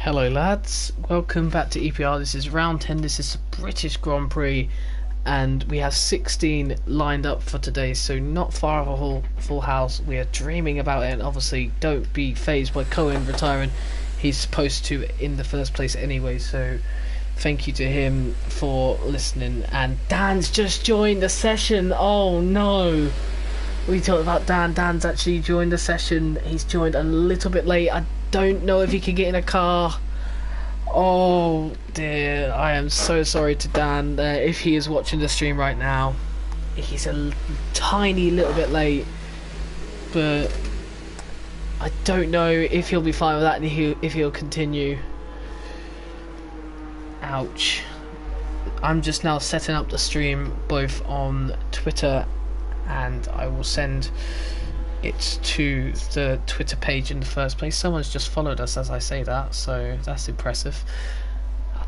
Hello lads, welcome back to EPR. This is round 10, this is the British Grand Prix, and we have 16 lined up for today, so not far of a full house. We are dreaming about it, and obviously don't be phased by Cohen retiring. He's supposed to in the first place anyway, so thank you to him for listening. And Dan's just joined the session. Oh no, we talked about Dan's actually joined the session. He's joined a little bit late. I don't know if he can get in a car. Oh dear, I am so sorry to Dan if he is watching the stream right now. He's a tiny little bit late, but I don't know if he'll be fine with that and if he'll continue. Ouch. I'm just now setting up the stream both on Twitter, and I will send it to the Twitter page in the first place. Someone's just followed us as I say that, so that's impressive.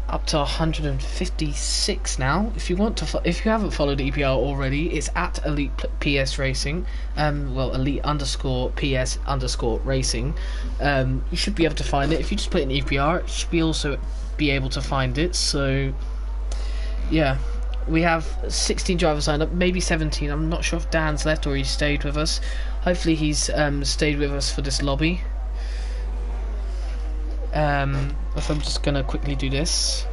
Up to 156 now. If you want to, if you haven't followed EPR already, it's at Elite PS Racing. Well, Elite _ PS _ Racing. You should be able to find it if you just put in EPR. You should also be able to find it. So, yeah. We have 16 drivers signed up, maybe 17. I'm not sure if Dan's left or he stayed with us. Hopefully he's stayed with us for this lobby. If I'm just going to quickly do this.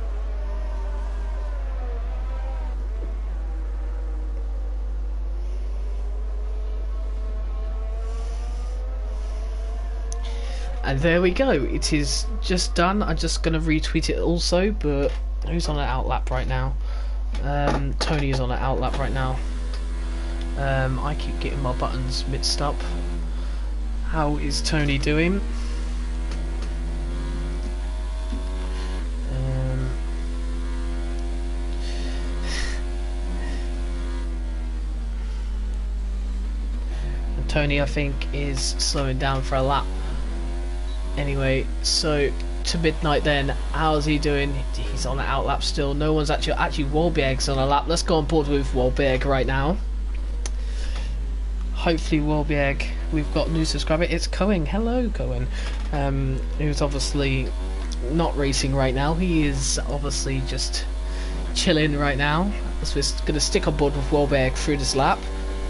And there we go. It is just done. I'm just going to retweet it also, but who's on an outlap right now? Tony is on an outlap right now. I keep getting my buttons mixed up. How is Tony doing? And Tony, I think, is slowing down for a lap. Anyway, so to midnight then, how's he doing? He's on an outlap still. No one's actually Wahlberg's on a lap. Let's go on board with Wahlberg right now. Hopefully Wahlberg, we've got a new subscriber. It's Cohen. Hello Cohen. Who's obviously not racing right now. He is obviously just chilling right now. So we're going to stick on board with Wahlberg through this lap.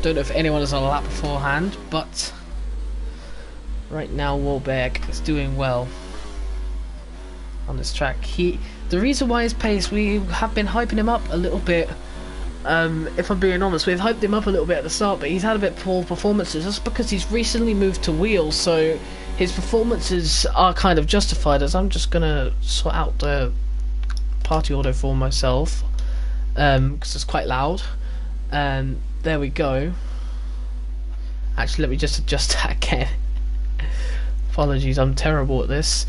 Don't know if anyone is on a lap beforehand, but right now Wahlberg is doing well on this track. The reason why his pace, we have been hyping him up a little bit. If I'm being honest, we've hyped him up a little bit at the start, but he's had a bit poor performances just because he's recently moved to wheels, so his performances are kind of justified. As I'm just gonna sort out the party order for myself because it's quite loud. There we go. Actually, let me just adjust that again. Apologies, I'm terrible at this.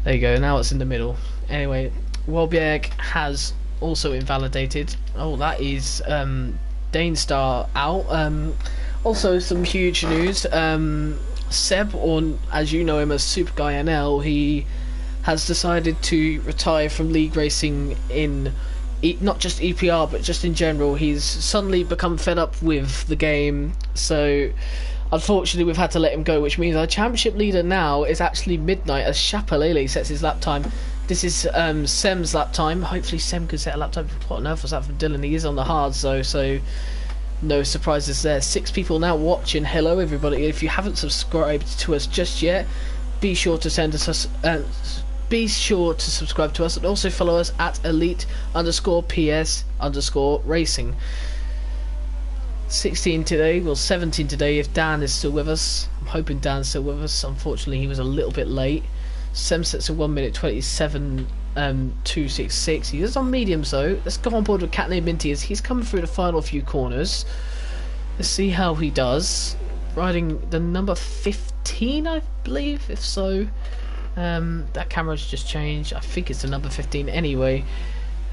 There you go, now it's in the middle. Anyway, Wahlberg has also invalidated. Oh, that is Danestar out. Also some huge news. Seb, or as you know him as Super Guy NL, he has decided to retire from league racing in not just EPR but just in general. He's suddenly become fed up with the game, so unfortunately we've had to let him go, which means our championship leader now is actually Midnight as Chapelele sets his lap time. This is Sem's lap time. Hopefully Sem can set a lap time. What on earth was that from Dylan? He is on the hards though, so no surprises there. 6 people now watching. Hello everybody. If you haven't subscribed to us just yet, be sure to subscribe to us, and also follow us at Elite _ PS _ Racing. 16 today, well 17 today if Dan is still with us. I'm hoping Dan's still with us. Unfortunately he was a little bit late. Sem sets a 1:27.266. He is on mediums though. Let's go on board with Catney Minty as he's coming through the final few corners. Let's see how he does. Riding the number 15 I believe, if so. That camera's just changed. I think it's the number 15 anyway.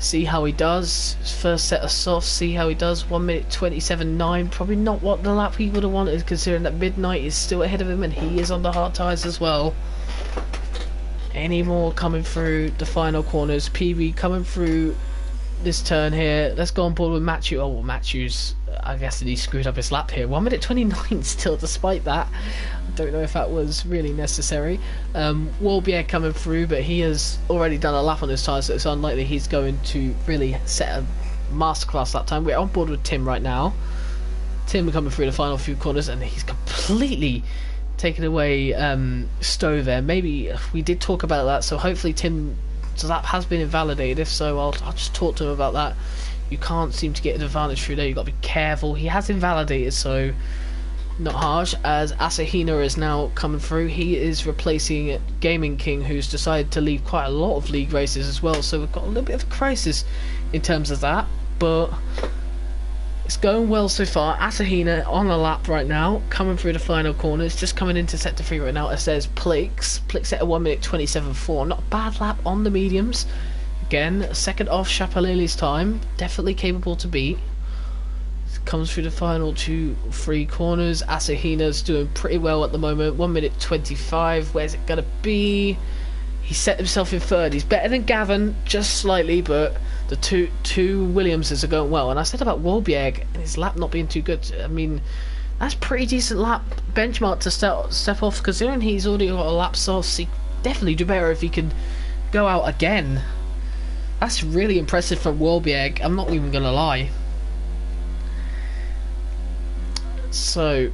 See how he does. First set of softs, see how he does. 1:27.9. Probably not what the lap he would have wanted, considering that Midnight is still ahead of him and he is on the hard tyres as well. Any more coming through the final corners. PB coming through this turn here. Let's go on board with Matthew. Oh, Matthew's I guess that he screwed up his lap here. 1 minute 29 still, despite that. I don't know if that was really necessary. Warbier coming through, but he has already done a lap on his tyre, so it's unlikely he's going to really set a masterclass that time. We're on board with Tim right now. Tim coming through the final few corners, and he's completely taken away Stowe there. Maybe we did talk about that, so hopefully Tim's lap has been invalidated. If so, I'll just talk to him about that. You can't seem to get an advantage through there. You've got to be careful. He has invalidated, so not harsh. As Asahina is now coming through, he is replacing Gaming King, who's decided to leave quite a lot of league races as well. So we've got a little bit of a crisis in terms of that, but it's going well so far. Asahina on a lap right now, coming through the final corners, just coming into sector 3 right now. It says Plix at a 1 minute 27.4. Not a bad lap on the mediums. Again, second off Chapelele's time, definitely capable to beat. Comes through the final 2-3 corners. Asahina's doing pretty well at the moment. 1 minute 25. Where's it gonna be? He set himself in third. He's better than Gavin, just slightly, but the two Williamses are going well. And I said about Wolbjerg and his lap not being too good. I mean, that's pretty decent lap benchmark to step off, considering he's already got a lap source. He definitely do better if he can go out again. That's really impressive from Wolbjerg. I'm not even gonna lie. So,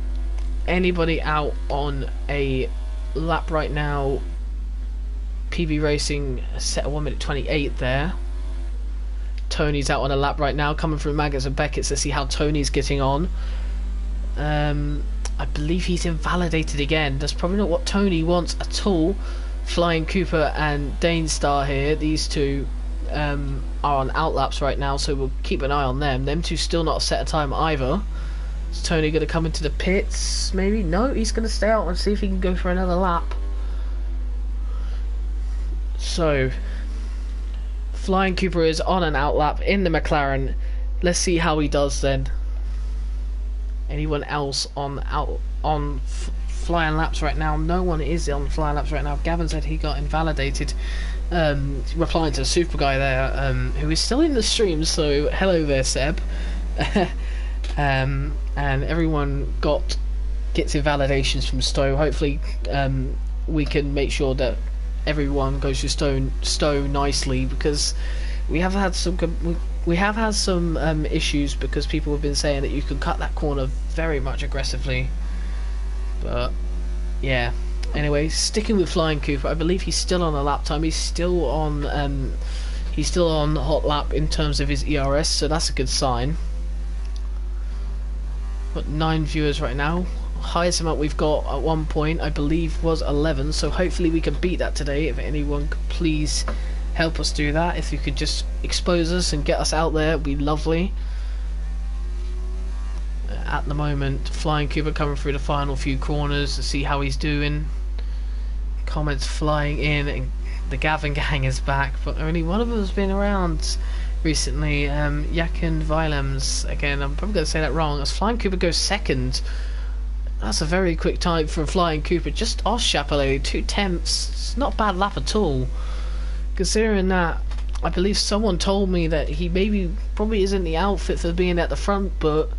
anybody out on a lap right now? PB Racing set a 1 minute 28 there. Tony's out on a lap right now, coming through Maggots and Beckett's to see how Tony's getting on. I believe he's invalidated again. That's probably not what Tony wants at all. Flying Cooper and Dane Star here, these two are on outlaps right now, so we'll keep an eye on them. Them two still not set a time either. Is Tony going to come into the pits? Maybe? No, he's going to stay out and see if he can go for another lap. So, Flying Cooper is on an outlap in the McLaren. Let's see how he does then. Anyone else on flying laps right now? No one is on flying laps right now. Gavin said he got invalidated. Replying to the super guy there, who is still in the stream, so hello there, Seb. And everyone gets invalidations from Stowe. Hopefully we can make sure that everyone goes to Stowe nicely, because we have had some issues, because people have been saying that you can cut that corner very much aggressively. But yeah, anyway, sticking with Flying Cooper, I believe he's still on a lap time. He's still on hot lap in terms of his ERS, so that's a good sign. Got 9 viewers right now. Highest amount we've got at one point, I believe, was 11, so hopefully we can beat that today. If anyone could please help us do that, if you could just expose us and get us out there, it'd be lovely. At the moment, Flying Cooper coming through the final few corners to see how he's doing. Comments flying in, and the Gavin gang is back, but only one of them has been around recently. Yakin Vilems, again, I'm probably going to say that wrong, as Flying Cooper goes second. That's a very quick time for Flying Cooper, just off Chapelele, 2/10. It's not a bad lap at all, considering that I believe someone told me that he probably isn't the outfit for being at the front, but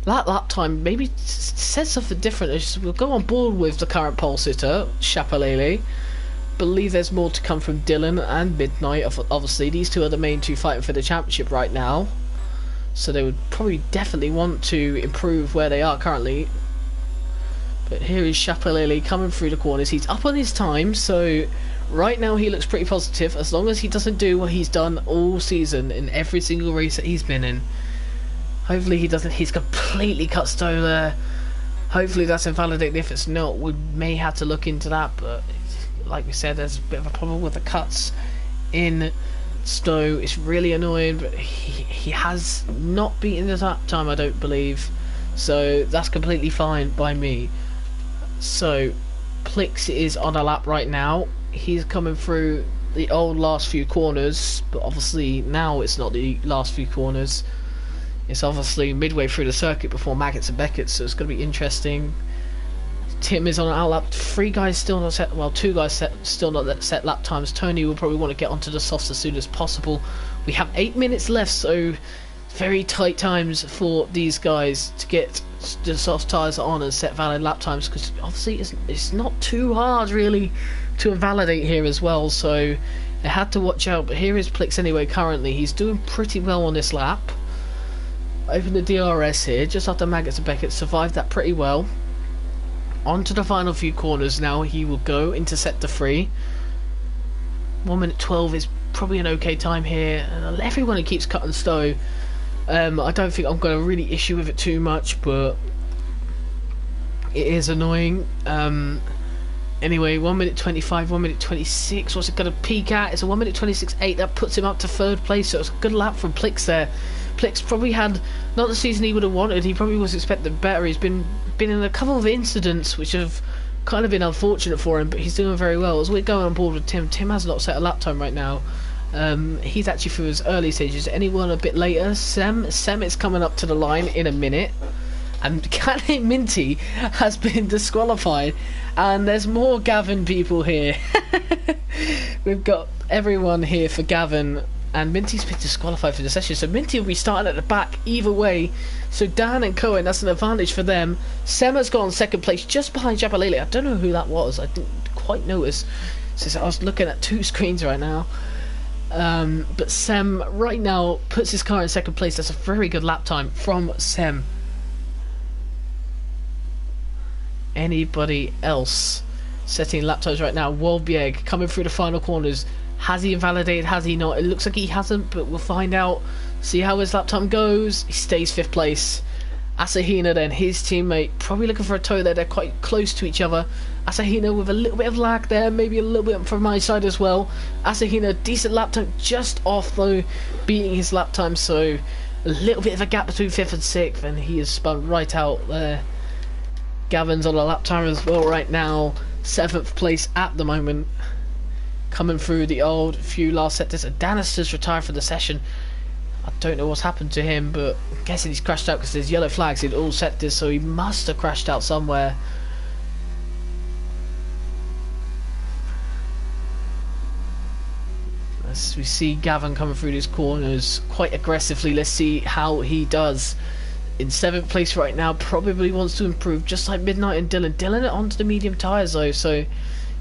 that lap time maybe says something different. We'll go on board with the current pole sitter, Chapelele. Believe there's more to come from Dylan and Midnight. Obviously, these two are the main two fighting for the championship right now, so they would probably definitely want to improve where they are currently. But here is Chapelele coming through the corners. He's up on his time, so right now he looks pretty positive, as long as he doesn't do what he's done all season in every single race that he's been in. Hopefully he doesn't. He's completely cut Stowe there. Hopefully that's invalidated. If it's not, we may have to look into that, but like we said, there's a bit of a problem with the cuts in Stowe. It's really annoying, but he has not beaten the lap time, I don't believe, so that's completely fine by me. So Plix is on a lap right now. He's coming through the old last few corners, but obviously now it's not the last few corners. It's obviously midway through the circuit before Maggots and Beckett, so it's going to be interesting. Tim is on an outlap. 3 guys still not set. Well, 2 guys still not set lap times. Tony will probably want to get onto the softs as soon as possible. We have 8 minutes left, so Very tight times for these guys to get the soft tyres on and set valid lap times, because obviously it's not too hard really to invalidate here as well, so they had to watch out. But here is Plix anyway. Currently he's doing pretty well on this lap. Open the DRS here just after Maggots and Beckett survived that pretty well. On to the final few corners now. He will go into sector 3. 1 minute 12 is probably an okay time here, and everyone who keeps cutting Stowe, I don't think I'm going to really issue with it too much, but it is annoying. Anyway, 1 minute 25, 1 minute 26. What's it going to peak at? It's a 1 minute 26.8. That puts him up to 3rd place, so it's a good lap from Plix there. Plix probably had not the season he would have wanted. He probably was expecting better. He's been in a couple of incidents which have kind of been unfortunate for him, but he's doing very well. As we're going on board with Tim, Tim has not set a lap time right now. He's actually through his early stages. Anyone a bit later? Sem is coming up to the line in a minute. And Gavin Minty has been disqualified. And there's more Gavin people here. We've got everyone here for Gavin. And Minty's been disqualified for the session. So Minty will be starting at the back either way. So Dan and Cohen, that's an advantage for them. Semma's got on 2nd place just behind Japalele. I don't know who that was. I didn't quite notice, since I was looking at 2 screens right now. But Sem right now puts his car in 2nd place. That's a very good lap time from Sem. Anybody else setting lap times right now? Wolbieg coming through the final corners. Has he invalidated? Has he not? It looks like he hasn't, but we'll find out. See how his lap time goes. He stays 5th place. Asahina then, his teammate, probably looking for a tow there. They're quite close to each other. Asahina with a little bit of lag there, maybe a little bit from my side as well. Asahina, decent lap time, just off though, beating his lap time, so a little bit of a gap between 5th and 6th, and he is spun right out there. Gavin's on a lap time as well right now, 7th place at the moment. Coming through the old few last sectors. Danister's retired from the session. I don't know what's happened to him, but I'm guessing he's crashed out because there's yellow flags in all sectors, so he must have crashed out somewhere. As we see Gavin coming through these corners quite aggressively, let's see how he does. In 7th place right now, probably wants to improve, just like Midnight and Dylan. Dylan onto the medium tyres though, so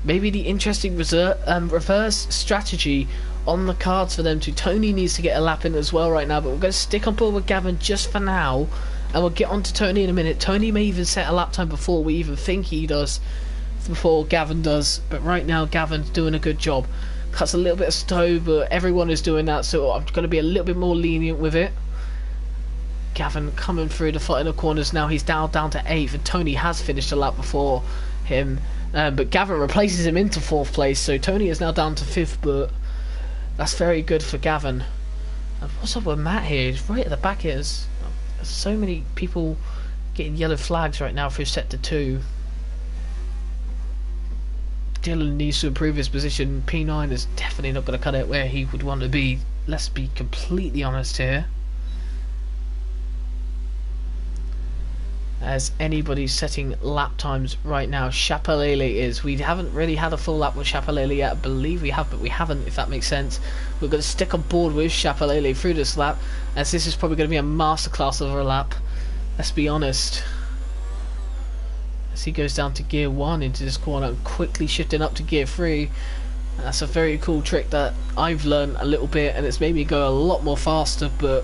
maybe the interesting reverse strategy on the cards for them too. Tony needs to get a lap in as well right now, but we're going to stick on board with Gavin just for now, and we'll get on to Tony in a minute. Tony may even set a lap time before we even think he does, before Gavin does, but right now Gavin's doing a good job. Cuts a little bit of Stowe, but everyone is doing that, so I'm going to be a little bit more lenient with it. Gavin coming through the final corners now. He's down to 8th, and Tony has finished a lap before him. But Gavin replaces him into 4th place, so Tony is now down to 5th, but that's very good for Gavin. And what's up with Matt here? He's right at the back here. There's so many people getting yellow flags right now through sector 2. Dylan needs to improve his position. P9 is definitely not going to cut it where he would want to be. Let's be completely honest here. As anybody's setting lap times right now, Chapalele is. We haven't really had a full lap with Chapalele yet. I believe we have, but we haven't, if that makes sense. We're going to stick on board with Chapalele through this lap, as this is probably going to be a masterclass of a lap. Let's be honest. As he goes down to gear 1 into this corner and quickly shifting up to gear 3. That's a very cool trick that I've learned a little bit, and it's made me go a lot more faster, but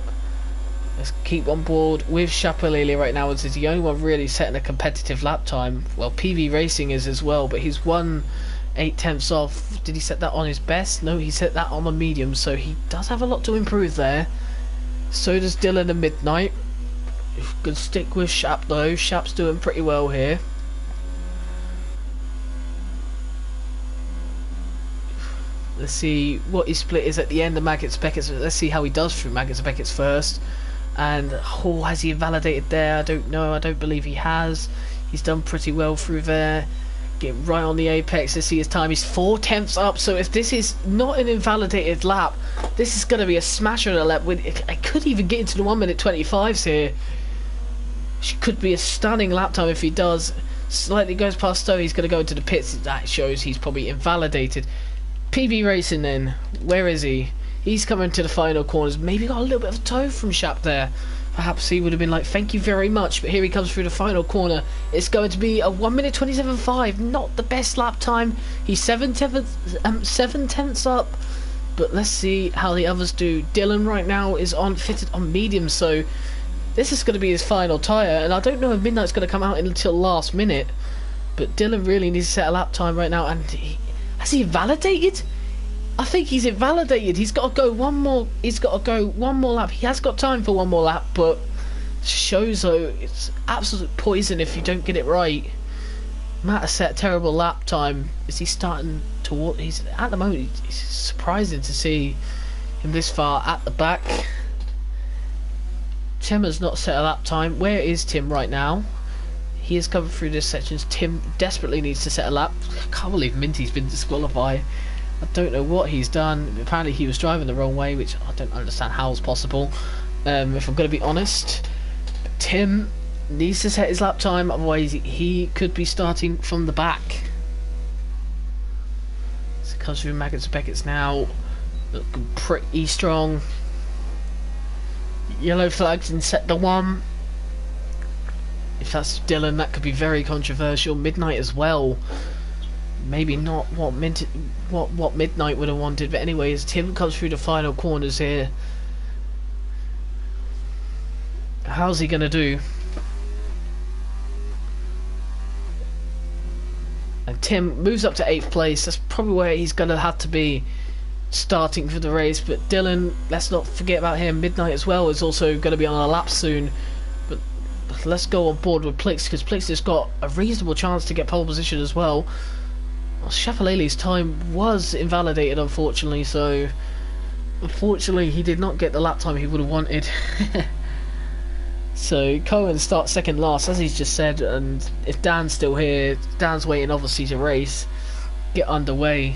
let's keep on board with Chapalele right now, as he's the only one really setting a competitive lap time. Well, PV Racing is as well, but he's 1/8 off. Did he set that on his best? No, he set that on the medium, so he does have a lot to improve there. So does Dylan and Midnight. Good stick with Shap though. Shap's doing pretty well here. Let's see what his split is at the end of Maggots Beckett's. Let's see how he does through Maggots Beckett's first. And has he invalidated there? I don't know. I don't believe he has. He's done pretty well through there. Get right on the apex. Let's see his time. He's 4/10 up. So if this is not an invalidated lap, this is going to be a smasher of a lap. I could even get into the 1 minute 25s here. Could be a stunning lap time if he does. Slightly goes past Stowe. He's going to go into the pits. That shows he's probably invalidated. PB Racing then. Where is he? He's coming to the final corners. Maybe got a little bit of a toe from Shap there. Perhaps he would have been like, thank you very much. But here he comes through the final corner. It's going to be a 1 minute 27.5. Not the best lap time. He's 7/10 up. But let's see how the others do. Dylan right now is fitted on medium, so this is going to be his final tyre. And I don't know if Midnight's going to come out until last minute. But Dylan really needs to set a lap time right now. And has he invalidated? I think he's invalidated. He's got to go one more. He's got to go one more lap. He has got time for one more lap, but shows though it's absolute poison if you don't get it right. Matt has set a terrible lap time. Is he starting to walk? He's at the moment. It's surprising to see him this far at the back. Tim has not set a lap time. Where is Tim right now? He is coming through this section. Tim desperately needs to set a lap. I can't believe Minty's been disqualified. I don't know what he's done. Apparently he was driving the wrong way, which I don't understand how it's possible, if I'm going to be honest. But Tim needs to set his lap time, otherwise he could be starting from the back. So it comes through Maggots and Beckett's now, looking pretty strong. Yellow flags in sector 1. If that's Dylan, that could be very controversial. Midnight as well. Maybe not what Midnight would have wanted, but anyway, as Tim comes through the final corners here, how's he going to do? And Tim moves up to 8th place. That's probably where he's going to have to be starting for the race. But Dylan, let's not forget about him. Midnight as well is also going to be on a lap soon. But let's go on board with Plix, because Plix has got a reasonable chance to get pole position as well. Well, Shapalele's time was invalidated, unfortunately, so unfortunately he did not get the lap time he would have wanted. So Cohen starts second last, as he's just said, and if Dan's still here, Dan's waiting obviously to race, get underway.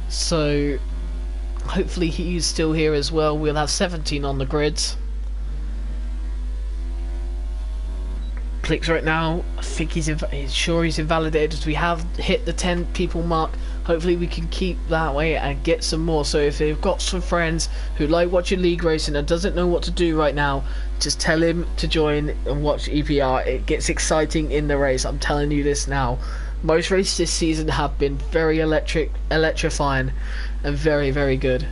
So hopefully he's still here as well. We'll have 17 on the grids. Clicks right now. I think he's sure he's invalidated, as we have hit the 10 people mark. Hopefully we can keep that way and get some more. So if they've got some friends who like watching league racing and doesn't know what to do right now, just tell him to join and watch EPR. It gets exciting in the race, I'm telling you this now. Most races this season have been very electrifying and very, very good.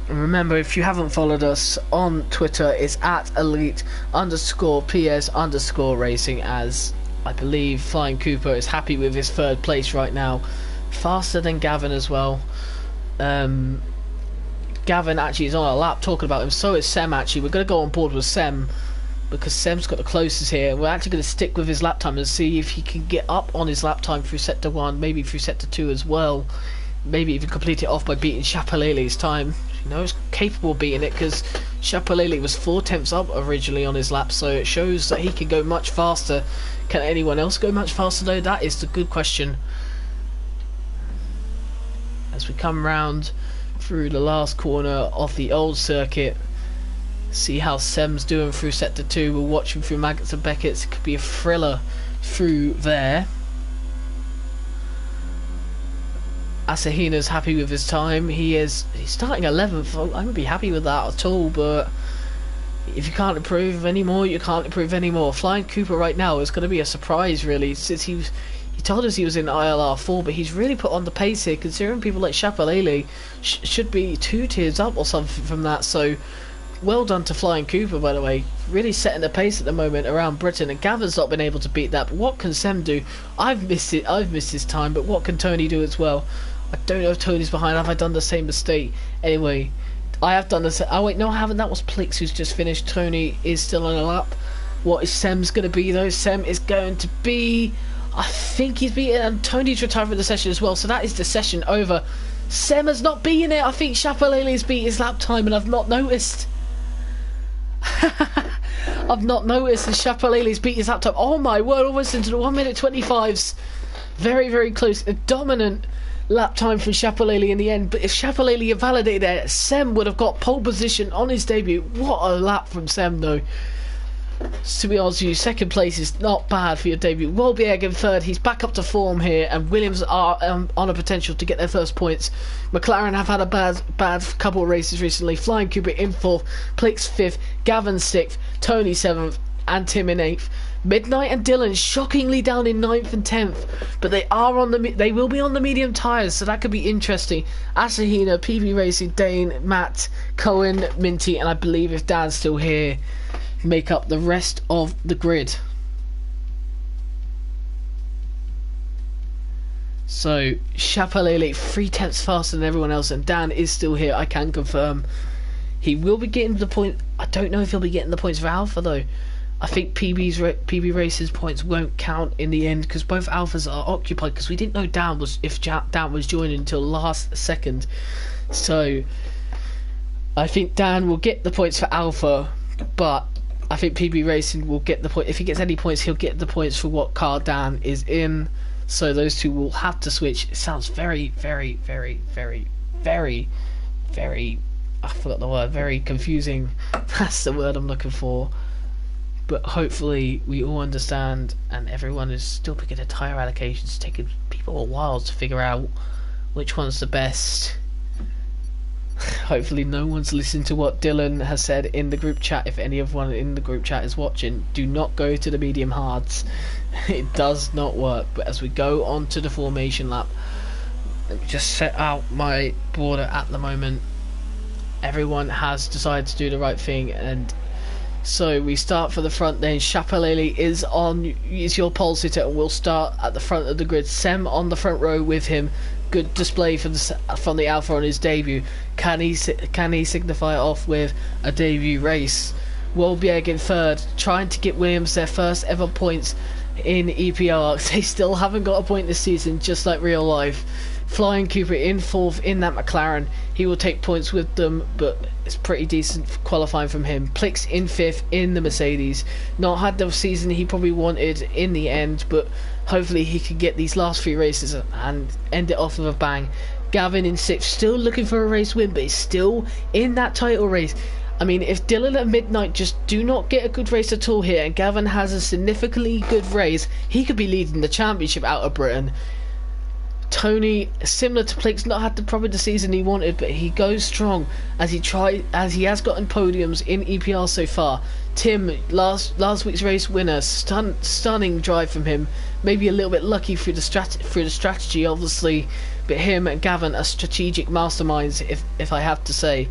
And remember, if you haven't followed us on Twitter, it's at elite_PS_racing, as I believe Flying Cooper is happy with his 3rd place right now. Faster than Gavin as well. Gavin actually is on a lap talking about him, so is Sem actually. We're going to go on board with Sem, because Sem's got the closest here. We're actually going to stick with his lap time and see if he can get up on his lap time through sector 1, maybe through sector 2 as well. Maybe even complete it off by beating Shapalele's time. You know, he's capable of beating it, because Shapalele was 4/10 up originally on his lap, so it shows that he can go much faster. Can anyone else go much faster though? That is the good question. As we come round through the last corner of the old circuit, see how Sem's doing through sector 2. We're watching through Maggots and Beckett's. It could be a thriller through there. Asahina's happy with his time. He's starting 11th. I wouldn't be happy with that at all, but if you can't improve anymore, you can't improve anymore. Flying Cooper right now is going to be a surprise, really, since he told us he was in ILR 4, but he's really put on the pace here, considering people like Shapalele should be 2 tiers up or something from that. So well done to Flying Cooper, by the way, really setting the pace at the moment around Britain, and Gavin's not been able to beat that. But what can Sem do? I've missed his time, but what can Tony do as well? I don't know if Tony's behind. Have I done the same mistake? Anyway, I have done this. Oh wait, no I haven't. That was Plix who's just finished. Tony is still on a lap. What is Sem's going to be though? Sem is going to be, I think he's beaten, and Tony's retired from the session as well, so that is the session over. Sem has not beaten it. I think Shapalele's beat his lap time and I've not noticed. I've not noticed, and Shapalele's beat his lap time. Oh my word, almost into the 1 minute 25s. Very, very close. A dominant lap time from Shapalele in the end, but if Shapalele invalidated it, Sem would have got pole position on his debut. What a lap from Sem though. To be honest with you, second place is not bad for your debut. Wolbjerg in third, he's back up to form here, and Williams are on a potential to get their first points. McLaren have had a bad couple of races recently. Flying Cooper in fourth, Plix fifth, Gavin sixth, Tony seventh, and Tim in eighth. Midnight and Dylan shockingly down in 9th and 10th, but they will be on the medium tyres, so that could be interesting. Asahina, PB Racing, Dane, Matt, Cohen, Minty, and I believe if Dan's still here, make up the rest of the grid. So Chapelele 3/10 faster than everyone else, and Dan is still here. I can confirm he will be getting the point. I don't know if he'll be getting the points for Alpha though. I think PB Race's points won't count in the end because both Alphas are occupied, because we didn't know Dan was joining until last second. So I think Dan will get the points for Alpha, but I think PB Racing will get the point. If he gets any points, he'll get the points for what car Dan is in. So those two will have to switch. It sounds very, very, very, very, very, very, I forgot the word, very confusing. That's the word I'm looking for. But hopefully we all understand, and everyone is still picking their tyre allocations. It's taking people a while to figure out which one's the best. Hopefully no one's listened to what Dylan has said in the group chat. If anyone in the group chat is watching, do not go to the medium hards. It does not work. But as we go on to the formation lap, let me just set out my border at the moment. Everyone has decided to do the right thing, and so we start for the front lane. Chapelele is your pole sitter and will start at the front of the grid. Sem on the front row with him. Good display from the Alpha on his debut. Can he signify off with a debut race? Wolbjerg in third, trying to get Williams their first ever points in EPR. They still haven't got a point this season, just like real life. Flying Cooper in fourth in that McLaren. He will take points with them, but it's pretty decent qualifying from him. Plix in fifth in the Mercedes. Not had the season he probably wanted in the end, but hopefully he can get these last three races and end it off with a bang. Gavin in sixth, still looking for a race win, but he's still in that title race. I mean, if Dylan and Midnight just do not get a good race at all here, and Gavin has a significantly good race, he could be leading the championship out of Britain. Tony, similar to Plix, not had probably the season he wanted, but he goes strong as he has gotten podiums in EPR so far. Tim, last week's race winner, stunning drive from him. Maybe a little bit lucky through the strategy, obviously, but him and Gavin are strategic masterminds, if I have to say.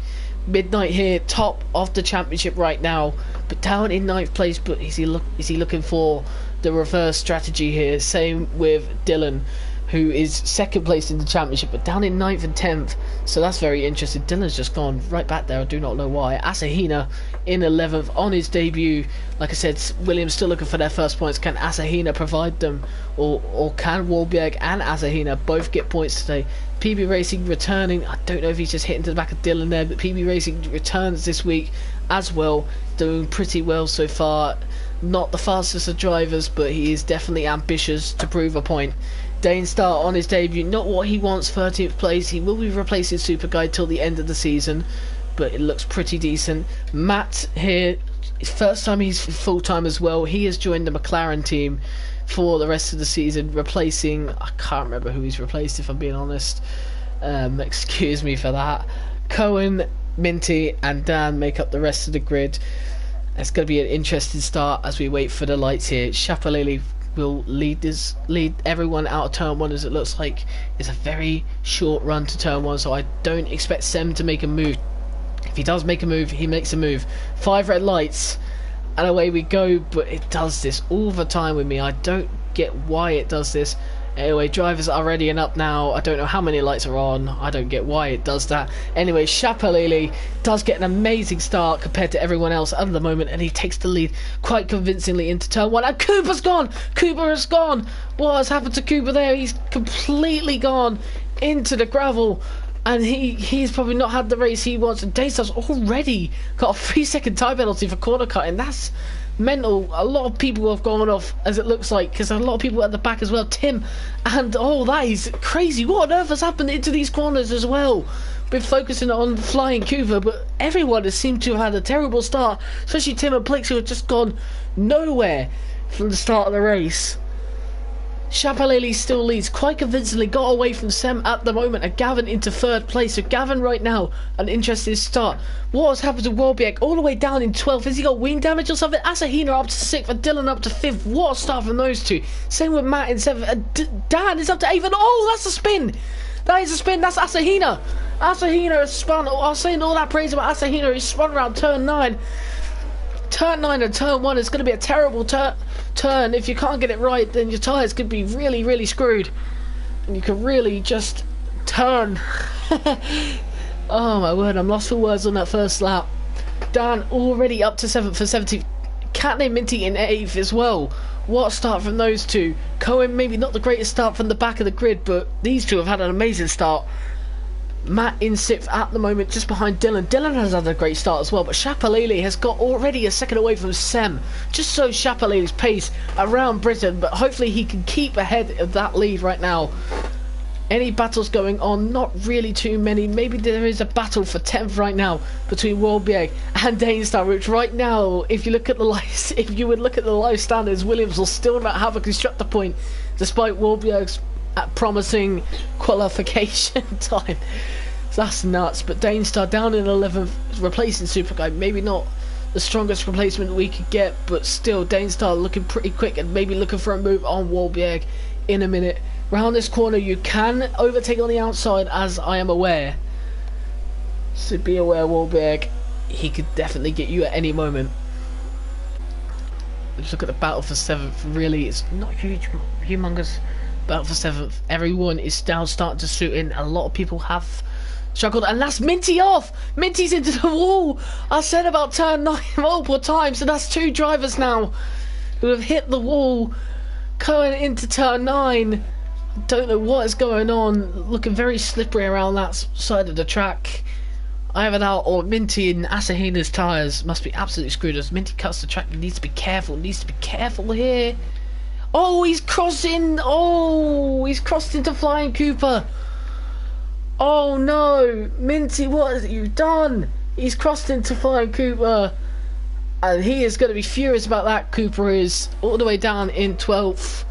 Midnight here, top of the championship right now, but down in 9th place. But is he looking for the reverse strategy here? Same with Dylan, who is second place in the championship, but down in 9th and 10th. So that's very interesting. Dylan's just gone right back there. I do not know why. Asahina in 11th on his debut. Like I said, Williams still looking for their first points. Can Asahina provide them, or can Wolbjerg and Asahina both get points today? PB Racing returning. I don't know if he's just hitting to the back of Dylan there, but PB Racing returns this week as well, doing pretty well so far. Not the fastest of drivers, but he is definitely ambitious to prove a point. Dane Star on his debut, not what he wants, 13th place. He will be replacing Super Guy till the end of the season, but it looks pretty decent. Matt here, first time he's full-time as well. He has joined the McLaren team for the rest of the season, replacing, I can't remember who he's replaced if I'm being honest. Excuse me for that. Cohen, Minty and Dan make up the rest of the grid. It's going to be an interesting start as we wait for the lights here. Chapelele will lead everyone out of turn one, as it looks like it's a very short run to turn one, so I don't expect Sem to make a move. If he does make a move, he makes a move. 5 red lights and away we go, but it does this all the time with me. I don't get why it does this. Anyway, drivers are ready and up now. I don't know how many lights are on. I don't get why it does that. Anyway, Chapelele does get an amazing start compared to everyone else at the moment, and he takes the lead quite convincingly into turn one. And Cooper's gone! Cooper has gone! What has happened to Cooper there? He's completely gone into the gravel. And he's probably not had the race he wants. And Daystar's already got a 3-second time penalty for corner cutting. That's mental. A lot of people have gone off, as it looks like, because a lot of people at the back as well. Tim, and that is crazy. What on earth has happened into these corners as well? been focusing on Flying Cooper, but everyone has seemed to have had a terrible start, especially Tim and Blix, who have just gone nowhere from the start of the race. Chapalele still leads quite convincingly, got away from Sem at the moment, and Gavin into third place. So Gavin right now, an interesting start. What has happened to Wolbiak all the way down in 12th? Has he got wing damage or something? Asahina up to 6th and Dylan up to 5th. What a start from those two. Same with Matt in 7th, and Dan is up to 8th. And oh, that's a spin. That is a spin. That's Asahina. Asahina has spun. I was saying all that praise about Asahina. He spun around turn 9. Turn 9 and turn 1 is going to be a terrible turn. If you can't get it right, then your tyres could be really, really screwed. And you could really just turn. Oh my word, I'm lost for words on that first lap. Dan already up to 7th for 17th. Catney Minty in 8th as well. What a start from those two. Cohen, maybe not the greatest start from the back of the grid, but these two have had an amazing start. Matt in 6th at the moment, just behind Dylan. Dylan has had a great start as well, but Chapalele has got already a second away from Sem. Just so Chapalele's pace around Britain, but hopefully he can keep ahead of that lead right now. Any battles going on? Not really too many. Maybe there is a battle for 10th right now between Wolbieg and Danestar, which right now, if you look at the live, if you would look at the live standards, Williams will still not have a constructor point, despite Wolbieg's promising qualification time. So that's nuts. But Danestar down in 11th, replacing Superguy. Maybe not the strongest replacement we could get, but still Danestar looking pretty quick and maybe looking for a move on Wolbieg in a minute. Round this corner you can overtake on the outside, as I am aware. So be aware, Wolbieg, he could definitely get you at any moment. Let's look at the battle for 7th. Really, it's not huge, humongous battle for 7th. Everyone is now starting to suit in. A lot of people have struggled, and that's Minty off. Minty's into the wall. I said about turn 9 multiple times, and that's 2 drivers now who have hit the wall going into turn 9. Don't know what is going on. Looking very slippery around that side of the track. Either that or Minty and Asahina's tyres must be absolutely screwed. As Minty cuts the track, he needs to be careful. Needs to be careful here. Oh, he's crossing. Oh, he's crossed into Flying Cooper. Oh no, Minty, what have you done? He's crossed into Flying Cooper, and he is going to be furious about that. Cooper is all the way down in 12th.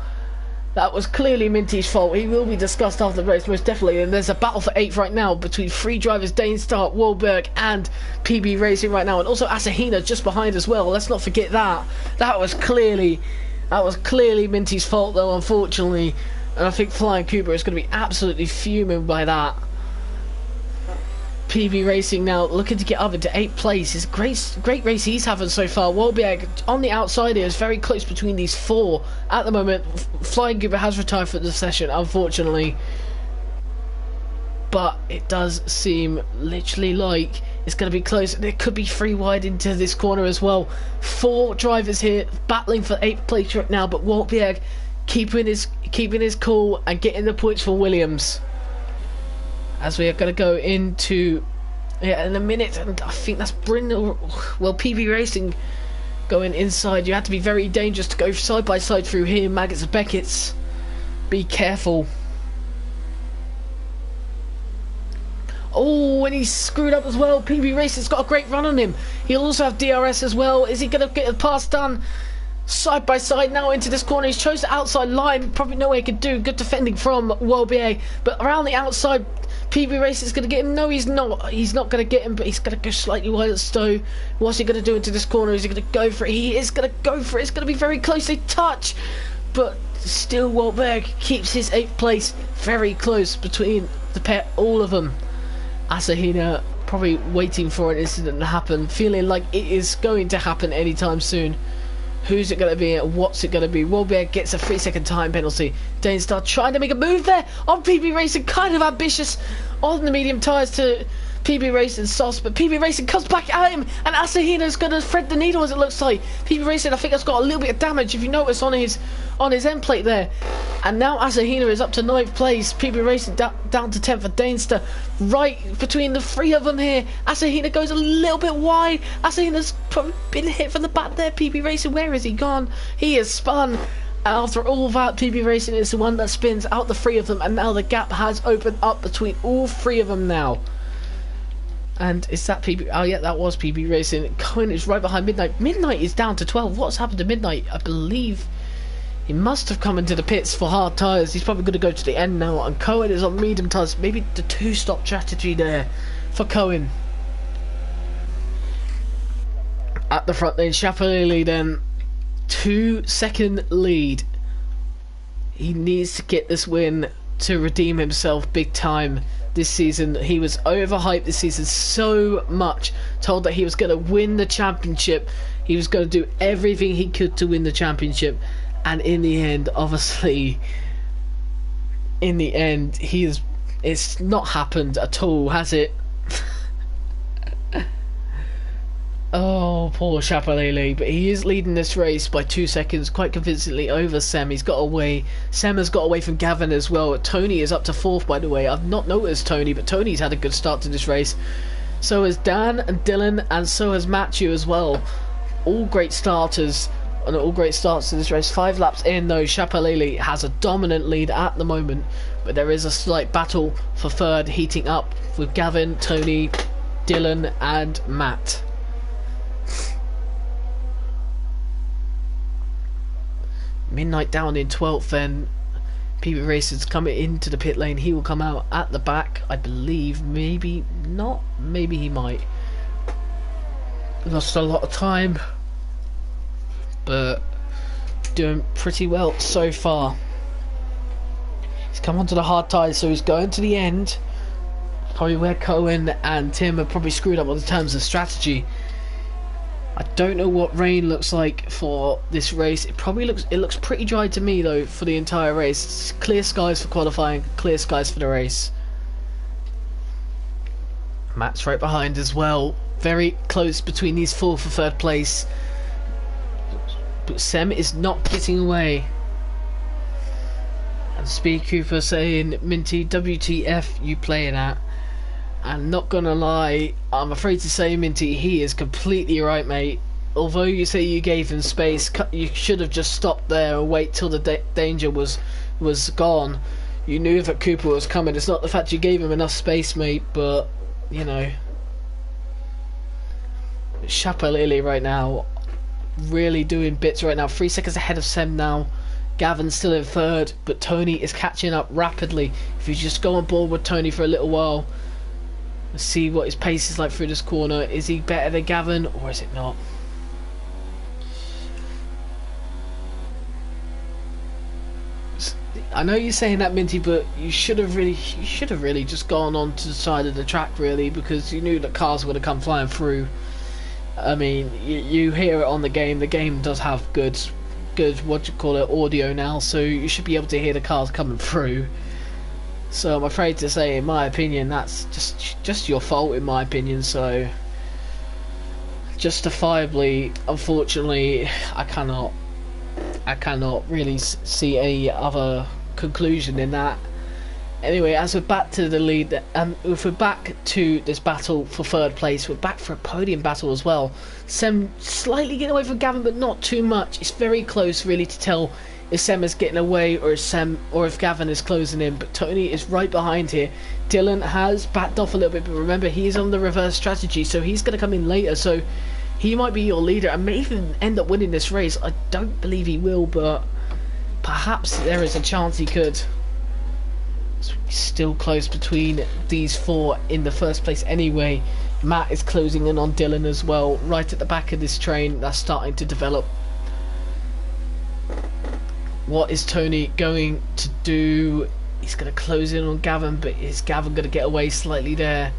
That was clearly Minty's fault. He will be discussed after the race, most definitely. And there's a battle for 8th right now between 3 drivers, Danestar, Wahlberg, and PB Racing right now. And also Asahina just behind as well. Let's not forget that. That was clearly Minty's fault, though, unfortunately. And I think Flying Cooper is going to be absolutely fuming by that. PB Racing now looking to get up into 8th place. It's a great race he's having so far. Wolbiag on the outside here is very close between these 4 at the moment. Flying Cooper has retired for the session, unfortunately, but it does seem literally like it's going to be close, and it could be 3 wide into this corner as well. 4 drivers here battling for 8th place right now, but Wolbiag keeping his cool and getting the points for Williams. As we are going to go into in a minute, and I think that's Brindle. Well, PB Racing going inside. You have to be very dangerous to go side by side through here. Maggots and Beckett's. Be careful. Oh, and he's screwed up as well. PB Racing's got a great run on him. He'll also have DRS as well. Is he going to get a pass done? Side by side now into this corner. He's chose the outside line. Probably no way he could do. Good defending from WorldBA. But around the outside, PB Racing's going to get him. No, he's not. He's not going to get him, but he's going to go slightly wide at Stowe. What's he going to do into this corner? Is he going to go for it? He is going to go for it. It's going to be very close. They touch. But still, Wolberg keeps his 8th place very close between the pair, all of them. Asahina probably waiting for an incident to happen, feeling like it is going to happen anytime soon. Who's it going to be and what's it going to be? Wolberg gets a 3-second time penalty. Danestar trying to make a move there on PB Racing, kind of ambitious on the medium tyres to PB Racing sauce, but PB Racing comes back at him, and Asahina's going to thread the needle as it looks like. PB Racing, I think, has got a little bit of damage, if you notice, on his end plate there. And now Asahina is up to 9th place. PB Racing down to 10th for Danestar. Right between the 3 of them here. Asahina goes a little bit wide. Asahina's probably been hit from the back there. PB Racing, where is he gone? He is spun. After all that, PB Racing is the one that spins out the 3 of them, and now the gap has opened up between all 3 of them now. And is that PB? Oh yeah, that was PB Racing. Cohen is right behind Midnight. Midnight is down to 12. What's happened to Midnight? I believe he must have come into the pits for hard tyres. He's probably going to go to the end now. And Cohen is on medium tyres. Maybe the two-stop strategy there for Cohen. At the front then, Chappellini then. 2-second lead. He needs to get this win to redeem himself big time this season. He was overhyped this season so much, told that he was going to win the championship, he was going to do everything he could to win the championship, and in the end, obviously, it's not happened at all, has it? Oh, poor Chappellini, but he is leading this race by 2 seconds quite convincingly over Sem. He's got away. Sem has got away from Gavin as well. Tony is up to 4th, by the way. I've not noticed Tony, but Tony's had a good start to this race. So has Dan and Dylan, and so has Matthew as well. All great starters, and all great starts to this race. 5 laps in, though, Chappellini has a dominant lead at the moment, but there is a slight battle for third heating up with Gavin, Tony, Dylan, and Matt. Midnight down in 12th then. PB Racing's coming into the pit lane. He will come out at the back, I believe. Maybe not. Maybe he might. Lost a lot of time, but doing pretty well so far. He's come onto the hard tyres, so he's going to the end. Probably where Cohen and Tim have probably screwed up on the terms of strategy. I don't know what rain looks like for this race. It looks pretty dry to me though for the entire race. It's clear skies for qualifying, clear skies for the race. Matt's right behind as well. Very close between these 4 for 3rd place. But Sem is not getting away. And Speed Cooper saying, Minty, WTF you playing at? And not gonna lie, I'm afraid to say, Minty, he is completely right, mate. Although you say you gave him space, you should have just stopped there and wait till the danger was gone. You knew that Cooper was coming. It's not the fact you gave him enough space, mate, but, you know. Chappellini right now, really doing bits right now. 3 seconds ahead of Sem now. Gavin's still in 3rd, but Tony is catching up rapidly. If you just go on board with Tony for a little while, let's see what his pace is like through this corner. Is he better than Gavin, or is it not? I know you're saying that, Minty, but you should have really just gone on to the side of the track, really, because you knew that cars would have come flying through. I mean, you hear it on the game. The game does have good audio now, so you should be able to hear the cars coming through. So I'm afraid to say, in my opinion, that's just your fault, in my opinion. So justifiably, unfortunately, I cannot really see any other conclusion in that. Anyway, as we're back to the lead, if we're back to this battle for 3rd place, we're back for a podium battle as well. Sem slightly getting away from Gavin, but not too much. It's very close, really, to tell if Sem is getting away or if Gavin is closing in, but Tony is right behind here. Dylan has backed off a little bit, but remember, he's on the reverse strategy, so he's going to come in later, so he might be your leader and may even end up winning this race. I don't believe he will, but perhaps there is a chance he could. Still close between these 4 in the 1st place anyway. Matt is closing in on Dylan as well, right at the back of this train that's starting to develop. What is Tony going to do? He's going to close in on Gavin, but is Gavin going to get away slightly there?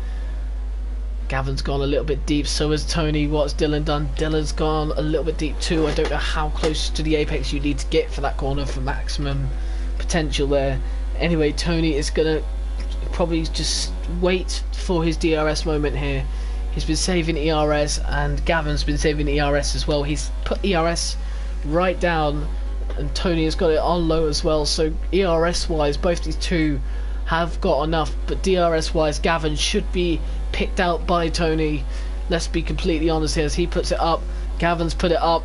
Gavin's gone a little bit deep, so has Tony. What's Dylan done? Dylan's gone a little bit deep too. I don't know how close to the apex you need to get for that corner for maximum potential there. Anyway, Tony is going to probably just wait for his DRS moment here. He's been saving ERS, and Gavin's been saving ERS as well. He's put ERS right down, and Tony has got it on low as well. So ERS wise, both these two have got enough, but DRS wise, Gavin should be picked out by Tony. Let's be completely honest here. As he puts it up, Gavin's put it up.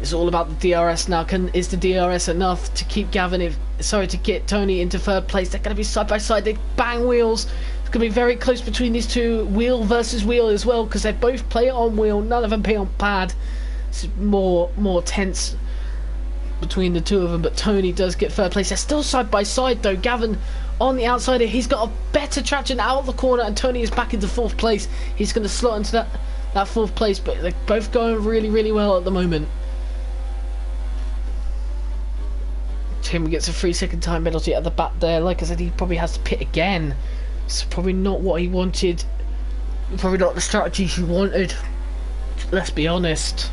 It's all about the DRS now. Is the DRS enough to keep to get Tony into 3rd place? They're going to be side by side. They bang wheels. going to be very close between these two, wheel versus wheel as well, because they both play it on wheel, none of them play on pad. It's more tense between the two of them, but Tony does get third place. They're still side by side though. Gavin on the outside, he's got a better traction out of the corner, and Tony is back into fourth place. He's going to slot into that fourth place, but they're both going really well at the moment. Tim gets a 3-second time penalty at the back there. Like I said, he probably has to pit again. It's probably not what he wanted, probably not the strategy he wanted, let's be honest.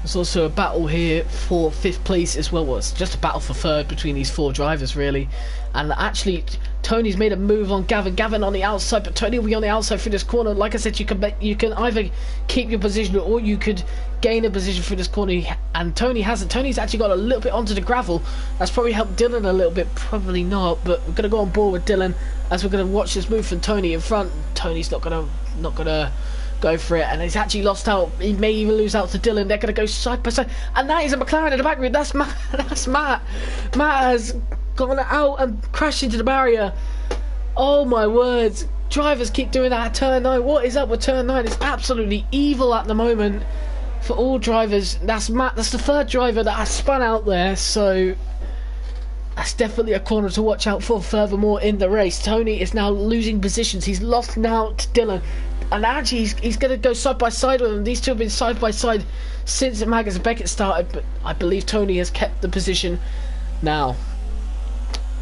There's also a battle here for 5th place as well. Well, it's just a battle for 3rd between these 4 drivers really. And actually Tony's made a move on Gavin on the outside, but Tony will be on the outside through this corner. Like I said, you can either keep your position or you could gain a position through this corner, and Tony hasn't. Tony's actually got a little bit onto the gravel. That's probably helped Dylan a little bit, probably not, but we're going to go on board with Dylan as we're going to watch this move from Tony in front. Tony's not going to go for it, and he's actually lost out. He may even lose out to Dylan. They're going to go side by side, and that is a McLaren in the back room. That's Matt. That's Matt. Matt has gone out and crashed into the barrier. Oh my words, drivers keep doing that at turn 9. What is up with turn 9? It's absolutely evil at the moment for all drivers. That's Matt. That's the 3rd driver that has spun out there, so that's definitely a corner to watch out for. Furthermore, in the race, Tony is now losing positions. He's lost now to Dylan, and actually he's going to go side by side with them. These two have been side by side since Maggers and Beckett started, but I believe Tony has kept the position now.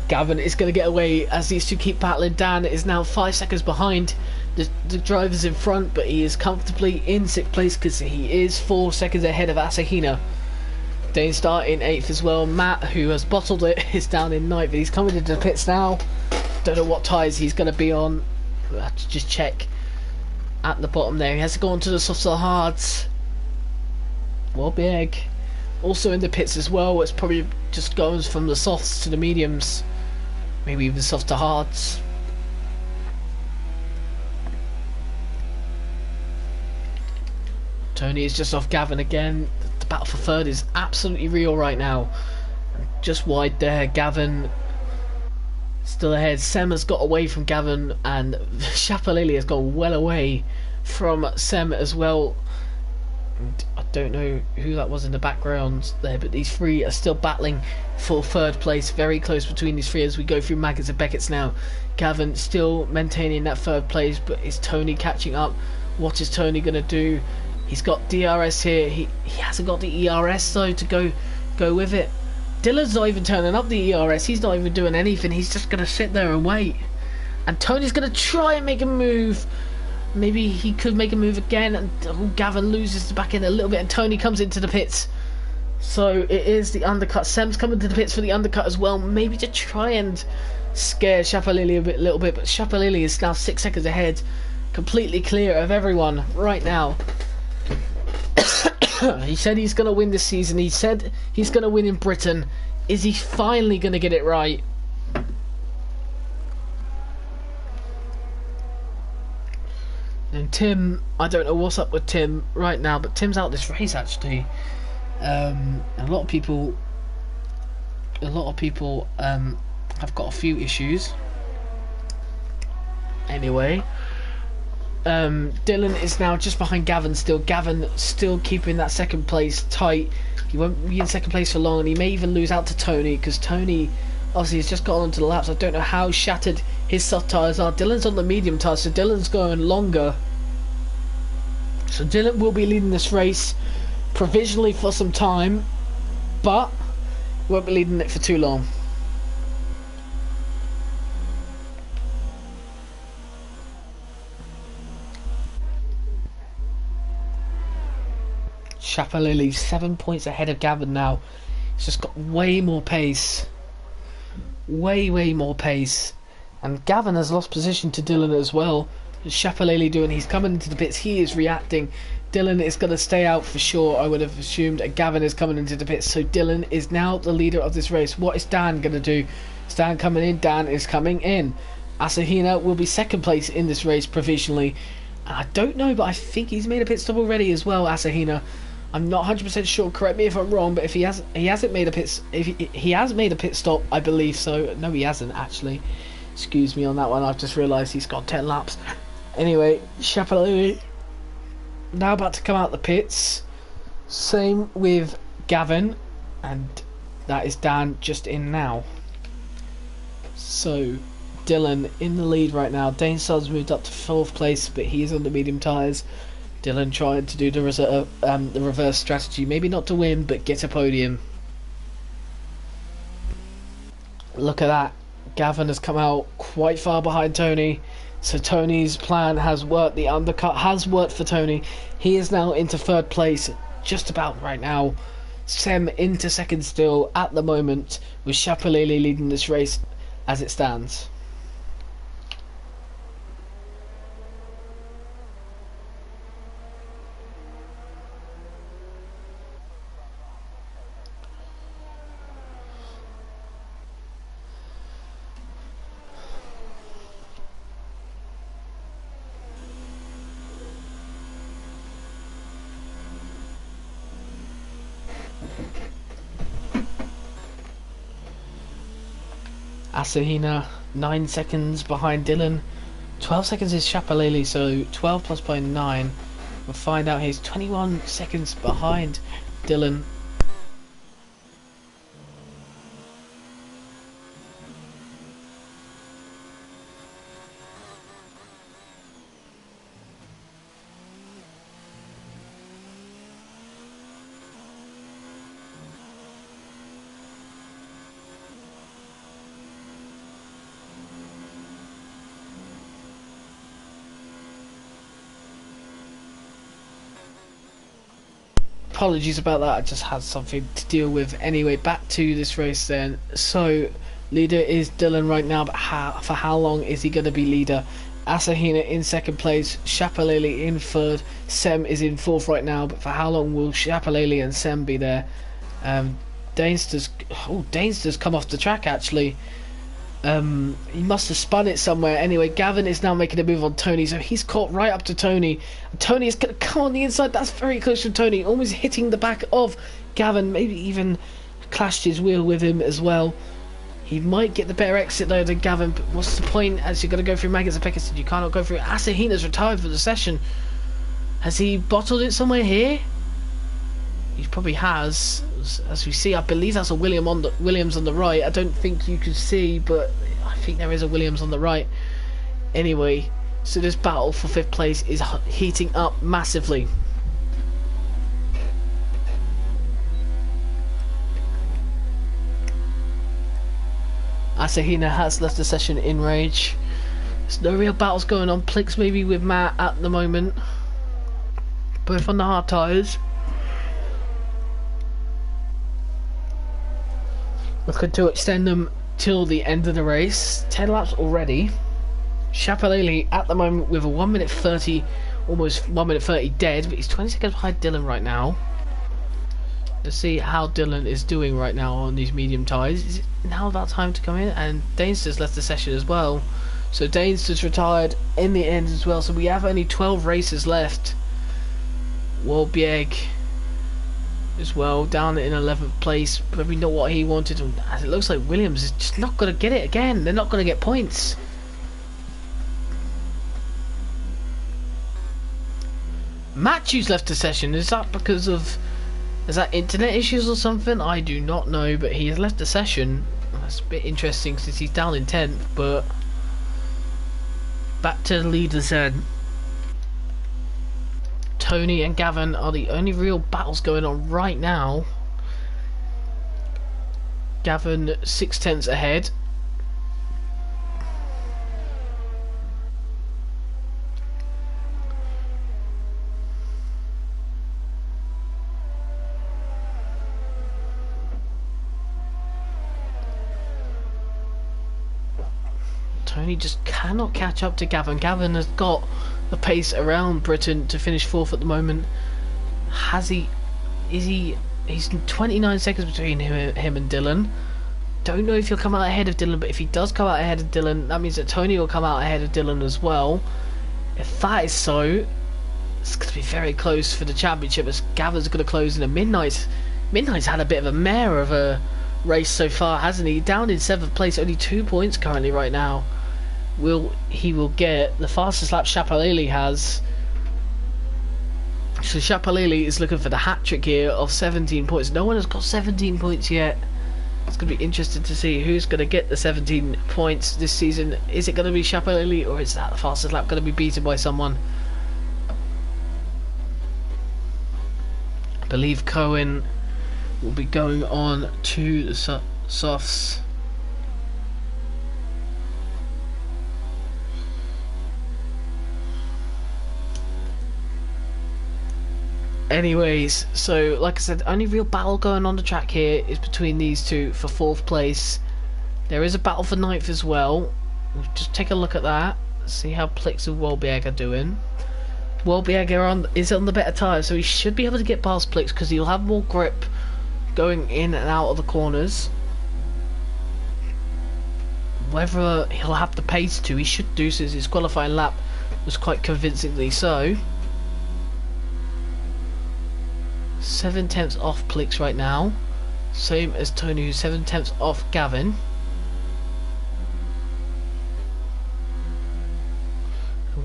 Gavin is going to get away as these two keep battling. Dan is now 5 seconds behind the drivers in front, but he is comfortably in 6th place because he is 4 seconds ahead of Asahina. Dane Star in 8th as well. Matt, who has bottled it, is down in 9th, but he's coming into the pits now. Don't know what tyres he's going to be on. We'll have to just check at the bottom there. He has to go on to the softs or hards. Well, big. Also in the pits as well, it's probably just goes from the softs to the mediums, maybe even soft to hards. Tony is just off Gavin again. The battle for 3rd is absolutely real right now. Just wide there. Gavin still ahead. Sem has got away from Gavin, and Chapalili has gone well away from Sem as well. And I don't know who that was in the background there, but these 3 are still battling for 3rd place. Very close between these 3 as we go through Maggers and Beckett's now. Gavin still maintaining that 3rd place, but is Tony catching up? What is Tony going to do? He's got DRS here. He hasn't got the ERS though to go with it. Dylan's not even turning up the ERS. He's not even doing anything. He's just going to sit there and wait. And Tony's going to try and make a move. Maybe he could make a move again, and Gavin loses the back end a little bit, and Tony comes into the pits. So it is the undercut. Sem's coming to the pits for the undercut as well, maybe to try and scare Chapalili a little bit, but Chapalili is now 6 seconds ahead, completely clear of everyone right now. He said he's going to win this season. He said he's going to win in Britain. Is he finally going to get it right? And Tim, I don't know what's up with Tim right now, but Tim's out this race actually. A lot of people have got a few issues. Anyway, Dylan is now just behind Gavin still. Gavin still keeping that 2nd place tight. He won't be in 2nd place for long, and he may even lose out to Tony, because Tony obviously has just got onto the laps. I don't know how shattered his soft tyres are. Dylan's on the medium tyres, so Dylan's going longer. So Dylan will be leading this race provisionally for some time, but won't be leading it for too long. Chapalili 7 points ahead of Gavin now. He's just got way more pace. Way more pace. And Gavin has lost position to Dylan as well. What's Chapalili doing? He's coming into the pits. He is reacting. Dylan is going to stay out for sure, I would have assumed. And Gavin is coming into the pits. So Dylan is now the leader of this race. What is Dan going to do? Is Dan coming in? Dan is coming in. Asahina will be 2nd place in this race provisionally. And I don't know, but I think he's made a pit stop already as well, Asahina. I'm not 100% sure. Correct me if I'm wrong, but if he hasn't made a pit stop, I believe so. No, he hasn't actually. Excuse me on that one, I've just realised he's got 10 laps. Anyway, Chapelele now about to come out the pits. Same with Gavin, and that is Dan just in now. So Dylan in the lead right now. Danestar's moved up to 4th place, but he is on the medium tyres. Dylan trying to do the reverse strategy, maybe not to win, but get a podium. Look at that. Gavin has come out quite far behind Tony, so Tony's plan has worked. The undercut has worked for Tony. He is now into 3rd place, just about right now. Sem into 2nd still at the moment, with Chapelele leading this race as it stands. Asahina 9 seconds behind Dylan. 12 seconds is Chapelele, so 12 plus by 9. We'll find out he's 21 seconds behind Dylan. Apologies about that, I just had something to deal with. Anyway, back to this race then. So, leader is Dylan right now, but for how long is he going to be leader? Asahina in 2nd place, Chapelele in 3rd, Sem is in 4th right now, but for how long will Chapelele and Sem be there? Danester's come off the track actually. He must have spun it somewhere. Anyway, Gavin is now making a move on Tony, so he's caught right up to Tony. Tony is going to come on the inside. That's very close to Tony, almost hitting the back of Gavin, maybe even clashed his wheel with him as well. He might get the better exit though than Gavin, but what's the point as you're going to go through Maggots and Peckerson? You cannot go through. Asahina's retired for the session. Has he bottled it somewhere here? He probably has, as we see. I believe that's a Williams on the right. I don't think you can see, but I think there is a Williams on the right. Anyway, so this battle for 5th place is heating up massively. Asahina has left the session in rage. There's no real battles going on. Plix maybe with Matt at the moment, both on the hard tyres. Looking to extend them till the end of the race. 10 laps already. Chapelele at the moment with a 1 minute 30, almost 1 minute 30 dead, but he's 20 seconds behind Dylan right now. Let's see how Dylan is doing right now on these medium tyres. Is it now about time to come in? And Danester's left the session as well. So Danester's retired in the end as well. So we have only 12 races left. Wolbjerg as well, down in 11th place, probably not what he wanted. As it looks like Williams is just not going to get it again. They're not going to get points. Matthew's left the session. Is that because of internet issues or something? I do not know, but he has left the session. That's a bit interesting since he's down in 10th, but back to the leaders then. Tony and Gavin are the only real battles going on right now. Gavin 6 tenths ahead. Tony just cannot catch up to Gavin. Gavin has got the pace around Britain to finish 4th at the moment. Has he? Is he? He's 29 seconds between him and Dylan. Don't know if he'll come out ahead of Dylan, but if he does come out ahead of Dylan, that means that Tony will come out ahead of Dylan as well. If that is so, it's going to be very close for the championship, as Gavin's going to close in a Midnight. Midnight's had a bit of a mare of a race so far, hasn't he? Down in 7th place, only 2 points currently right now. will get the fastest lap Shapalili has. So Shapalili is looking for the hat trick here of 17 points. No one has got 17 points yet. It's going to be interesting to see who's going to get the 17 points this season. Is it going to be Shapalili, or is that the fastest lap going to be beaten by someone? I believe Cohen will be going on to the softs. Anyways, so like I said, only real battle going on the track here is between these two for 4th place. There is a battle for 9th as well. We'll just take a look at that, see how Plix and Wolbieg are doing. Wolbieg is on the better tyre, so he should be able to get past Plix because he'll have more grip going in and out of the corners. Whether he'll have the pace to, he should do, since his qualifying lap was quite convincingly so. 7/10 off Plix right now, same as Tony, who's 7/10 off Gavin.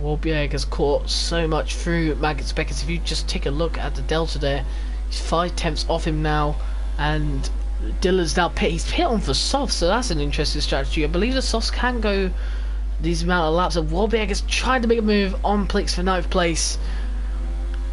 Wolbieg has caught so much through Maggots Beckett. If you just take a look at the delta there, he's 5/10 off him now, and Dylan's now he's hit on for softs, so that's an interesting strategy. I believe the softs can go these amount of laps, and Wolbieg is trying to make a move on Plix for 9th place.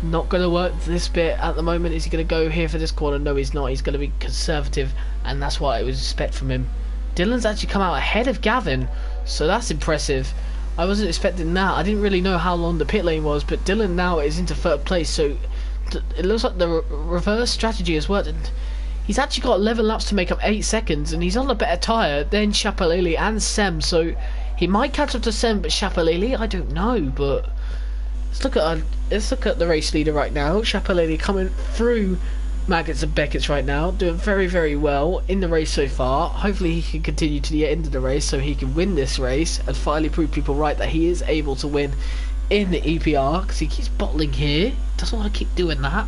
Not going to work this bit at the moment. Is he going to go here for this corner? No, he's not. He's going to be conservative, and that's what I would expect from him. Dylan's actually come out ahead of Gavin, so that's impressive. I wasn't expecting that. I didn't really know how long the pit lane was, but Dylan now is into 3rd place, so it looks like the reverse strategy has worked, and he's actually got 11 laps to make up 8 seconds, and he's on a better tyre than Shapalili and Sem, so he might catch up to Sem, but Shapalili, I don't know. But let's look at the race leader right now. Shapalili coming through Maggots and Beckett's right now, doing very, very well in the race so far. Hopefully he can continue to the end of the race so he can win this race and finally prove people right that he is able to win in the EPR, because he keeps bottling here. Doesn't want to keep doing that.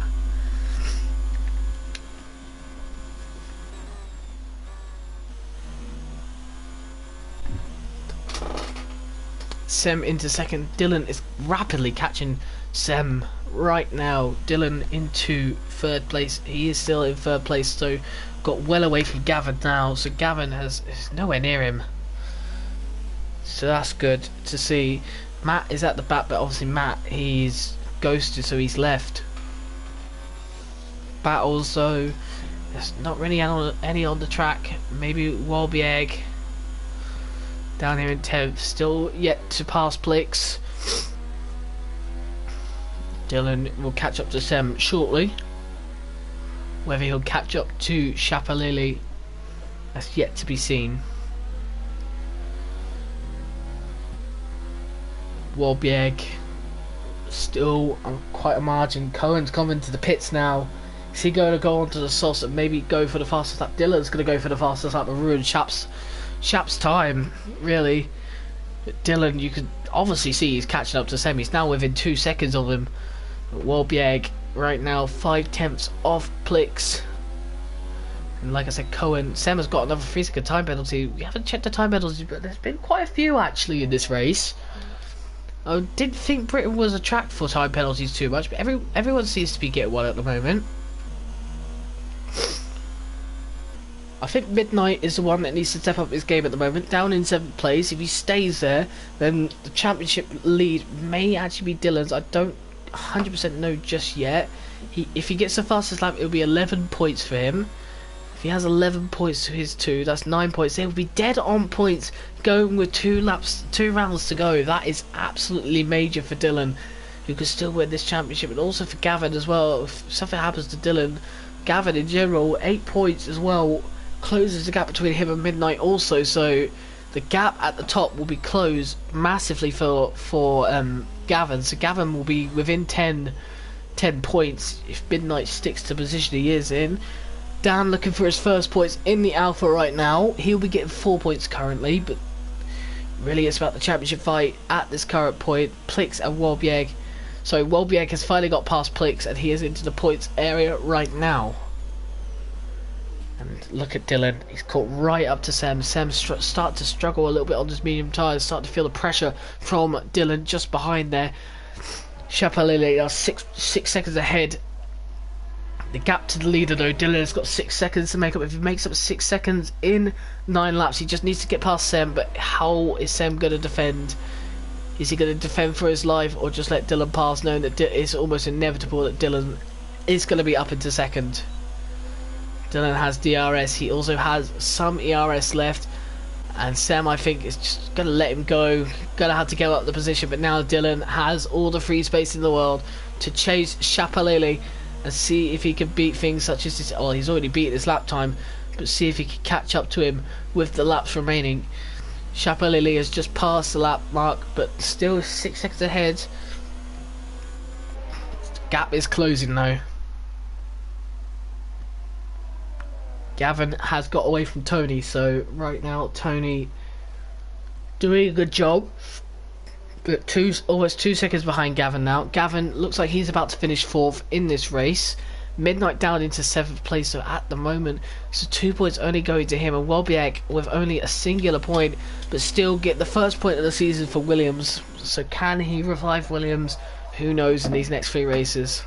Sem into 2nd. Dylan is rapidly catching Sem right now. Dylan into 3rd place. He is still in 3rd place, so got well away from Gavin now. So Gavin is nowhere near him. So that's good to see. Matt is at the back, but obviously Matt, he's ghosted, so he's left. Battles, though, there's not really any on the track. Maybe Wolbieg down here in 10th, still yet to pass Plix. Dylan will catch up to Sem shortly. Whether he'll catch up to Shapalili, that's yet to be seen. Wolbieg still on quite a margin. Cohen's coming to the pits now. Is he going to go onto the sauce and maybe go for the fastest lap? Dylan's going to go for the fastest lap and ruin Shap's time, really. Dylan, you can obviously see he's catching up to Sem. He's now within 2 seconds of him. Wolbieg right now 5/10 off Plix. And like I said, Cohen, Sem has got another 3-second time penalty. We haven't checked the time penalties, but there's been quite a few actually in this race. I didn't think Britain was a track for time penalties too much, but everyone seems to be getting one at the moment. I think Midnight is the one that needs to step up his game at the moment. Down in 7th place. If he stays there, then the championship lead may actually be Dylan's. I don't 100% know just yet. If he gets the fastest lap, it'll be 11 points for him. If he has 11 points to his 2, that's 9 points. They will be dead on points going with 2 rounds to go. That is absolutely major for Dylan, who could still win this championship, and also for Gavin as well. If something happens to Dylan, Gavin in general, 8 points as well, closes the gap between him and Midnight also, so the gap at the top will be closed massively for Gavin. So Gavin will be within 10 points if Midnight sticks to the position he is in. Dan looking for his first points in the Alpha right now. He'll be getting 4 points currently, but really it's about the championship fight at this current point. Plix and Wolbieg. So Wolbieg has finally got past Plix and he is into the points area right now. And And look at Dylan. He's caught right up to Sem. Sem start to struggle a little bit on his medium tyres. Start to feel the pressure from Dylan just behind there. Chapelele are six seconds ahead. The gap to the leader though, Dylan has got 6 seconds to make up. If he makes up 6 seconds in 9 laps, he just needs to get past Sem. But how is Sem going to defend? Is he going to defend for his life or just let Dylan pass, knowing that it's almost inevitable that Dylan is going to be up into second? Dylan has DRS, he also has some ERS left, and Sem, I think, is just going to let him go. Going to have to give up the position, but now Dylan has all the free space in the world to chase Chapelele and see if he can beat things such as this. Oh, he's already beaten his lap time, but see if he can catch up to him with the laps remaining. Chapelele has just passed the lap mark, but still 6 seconds ahead. The gap is closing though. Gavin has got away from Tony, so right now Tony doing a good job, but almost 2 seconds behind Gavin now. Gavin looks like he's about to finish 4th in this race. Midnight down into 7th place, so at the moment, so 2 points only going to him, and Welbeck with only a singular point, but still get the first point of the season for Williams. So can he revive Williams? Who knows in these next 3 races.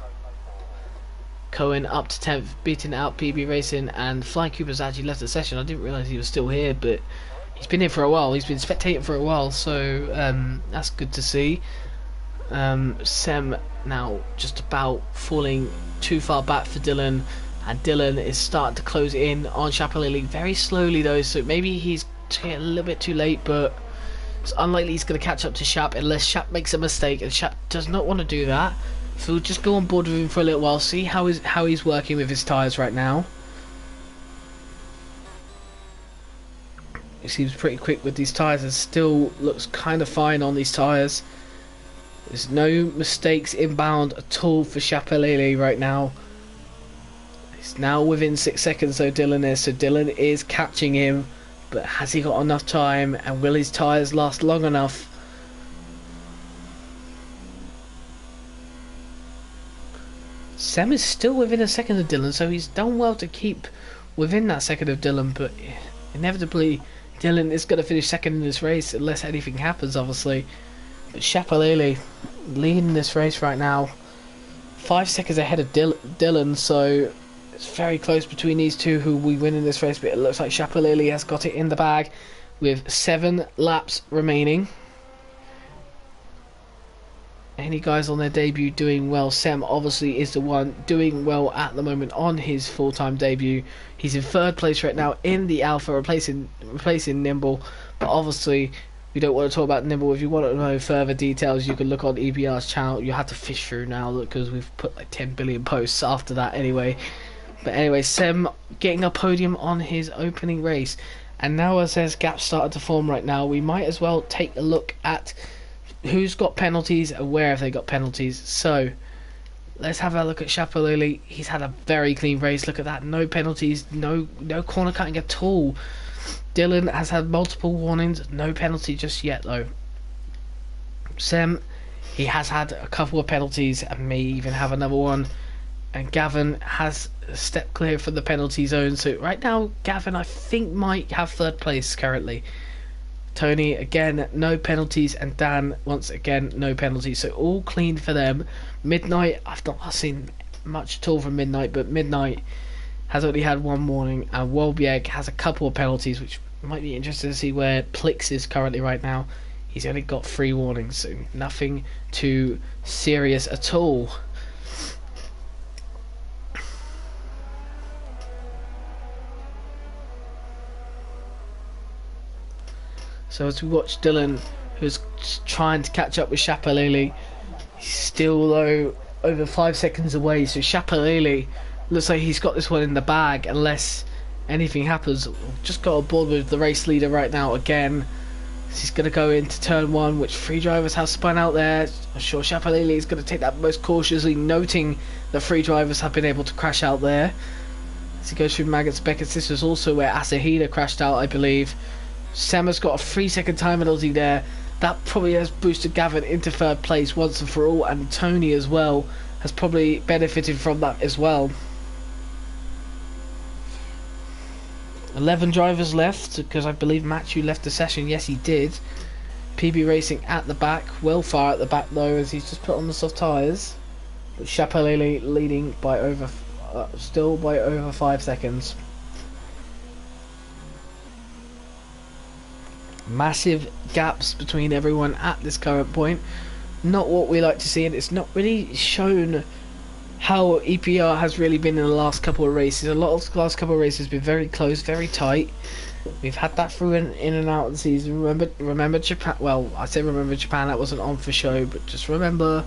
Cohen up to 10th, beating out PB Racing, and Flying Cooper's actually left the session. I didn't realise he was still here, but he's been here for a while. He's been spectating for a while, so that's good to see. Sem now just about falling too far back for Dylan, and Dylan is starting to close in on Chapelele very slowly though, so maybe he's a little bit too late, but it's unlikely he's going to catch up to Shap unless Shap makes a mistake, and Shap does not want to do that. So we'll just go on board with him for a little while, see how he's working with his tyres right now. He seems pretty quick with these tyres and still looks kind of fine on these tyres. There's no mistakes inbound at all for Chapelele right now. He's now within 6 seconds though, Dylan is, so Dylan is catching him, but has he got enough time, and will his tyres last long enough? Sem is still within a second of Dylan, so he's done well to keep within that second of Dylan, but inevitably Dylan is going to finish second in this race unless anything happens, obviously. But Chapelele leading this race right now, 5 seconds ahead of Dylan, so it's very close between these two who we win in this race, but it looks like Chapelele has got it in the bag with 7 laps remaining. Any guys on their debut doing well? Sem obviously is the one doing well at the moment on his full-time debut. He's in 3rd place right now in the Alpha, replacing Nimble, but obviously we don't want to talk about Nimble. If you want to know further details, you can look on EPR's channel. You have to fish through now because we've put like 10 billion posts after that anyway. But anyway, Sem getting a podium on his opening race, and now as there's gaps started to form right now, we might as well take a look at who's got penalties and where have they got penalties. So let's have a look at Chapelele. He's had a very clean race. Look at that, no penalties, no corner cutting at all. Dylan has had multiple warnings, no penalty just yet though. Sem, he has had a couple of penalties and may even have another one, and Gavin has stepped clear from the penalty zone, so right now Gavin I think might have 3rd place currently. Tony again no penalties, and Dan once again no penalties, so all clean for them. Midnight, I've not seen much at all from Midnight, but Midnight has only had 1 warning, and Wolbieg has a couple of penalties, which might be interesting to see where Plix is currently right now. He's only got 3 warnings, so nothing too serious at all. So as we watch Dylan, who's trying to catch up with Chapelele, he's still though over 5 seconds away, so Chapelele looks like he's got this one in the bag unless anything happens. Just got on board with the race leader right now again. He's going to go into turn 1, which 3 drivers have spun out there. I'm sure Chapelele is going to take that most cautiously, noting the 3 drivers have been able to crash out there. As he goes through Maggot's Beckett's, this was also where Asahida crashed out, I believe. Sem has got a 3-second time penalty there. That probably has boosted Gavin into 3rd place once and for all, and Tony as well has probably benefited from that as well. 11 drivers left, because I believe Matthew left the session. Yes, he did. PB Racing at the back, well far at the back though, as he's just put on the soft tyres. But Chapelele leading by still by over 5 seconds. Massive gaps between everyone at this current point. Not what we like to see, and it's not really shown how EPR has really been in the last couple of races. A lot of the last couple of races have been very close, very tight. We've had that through in and out of the season. Remember Japan. Well, I say remember Japan. That wasn't on for show, but just remember.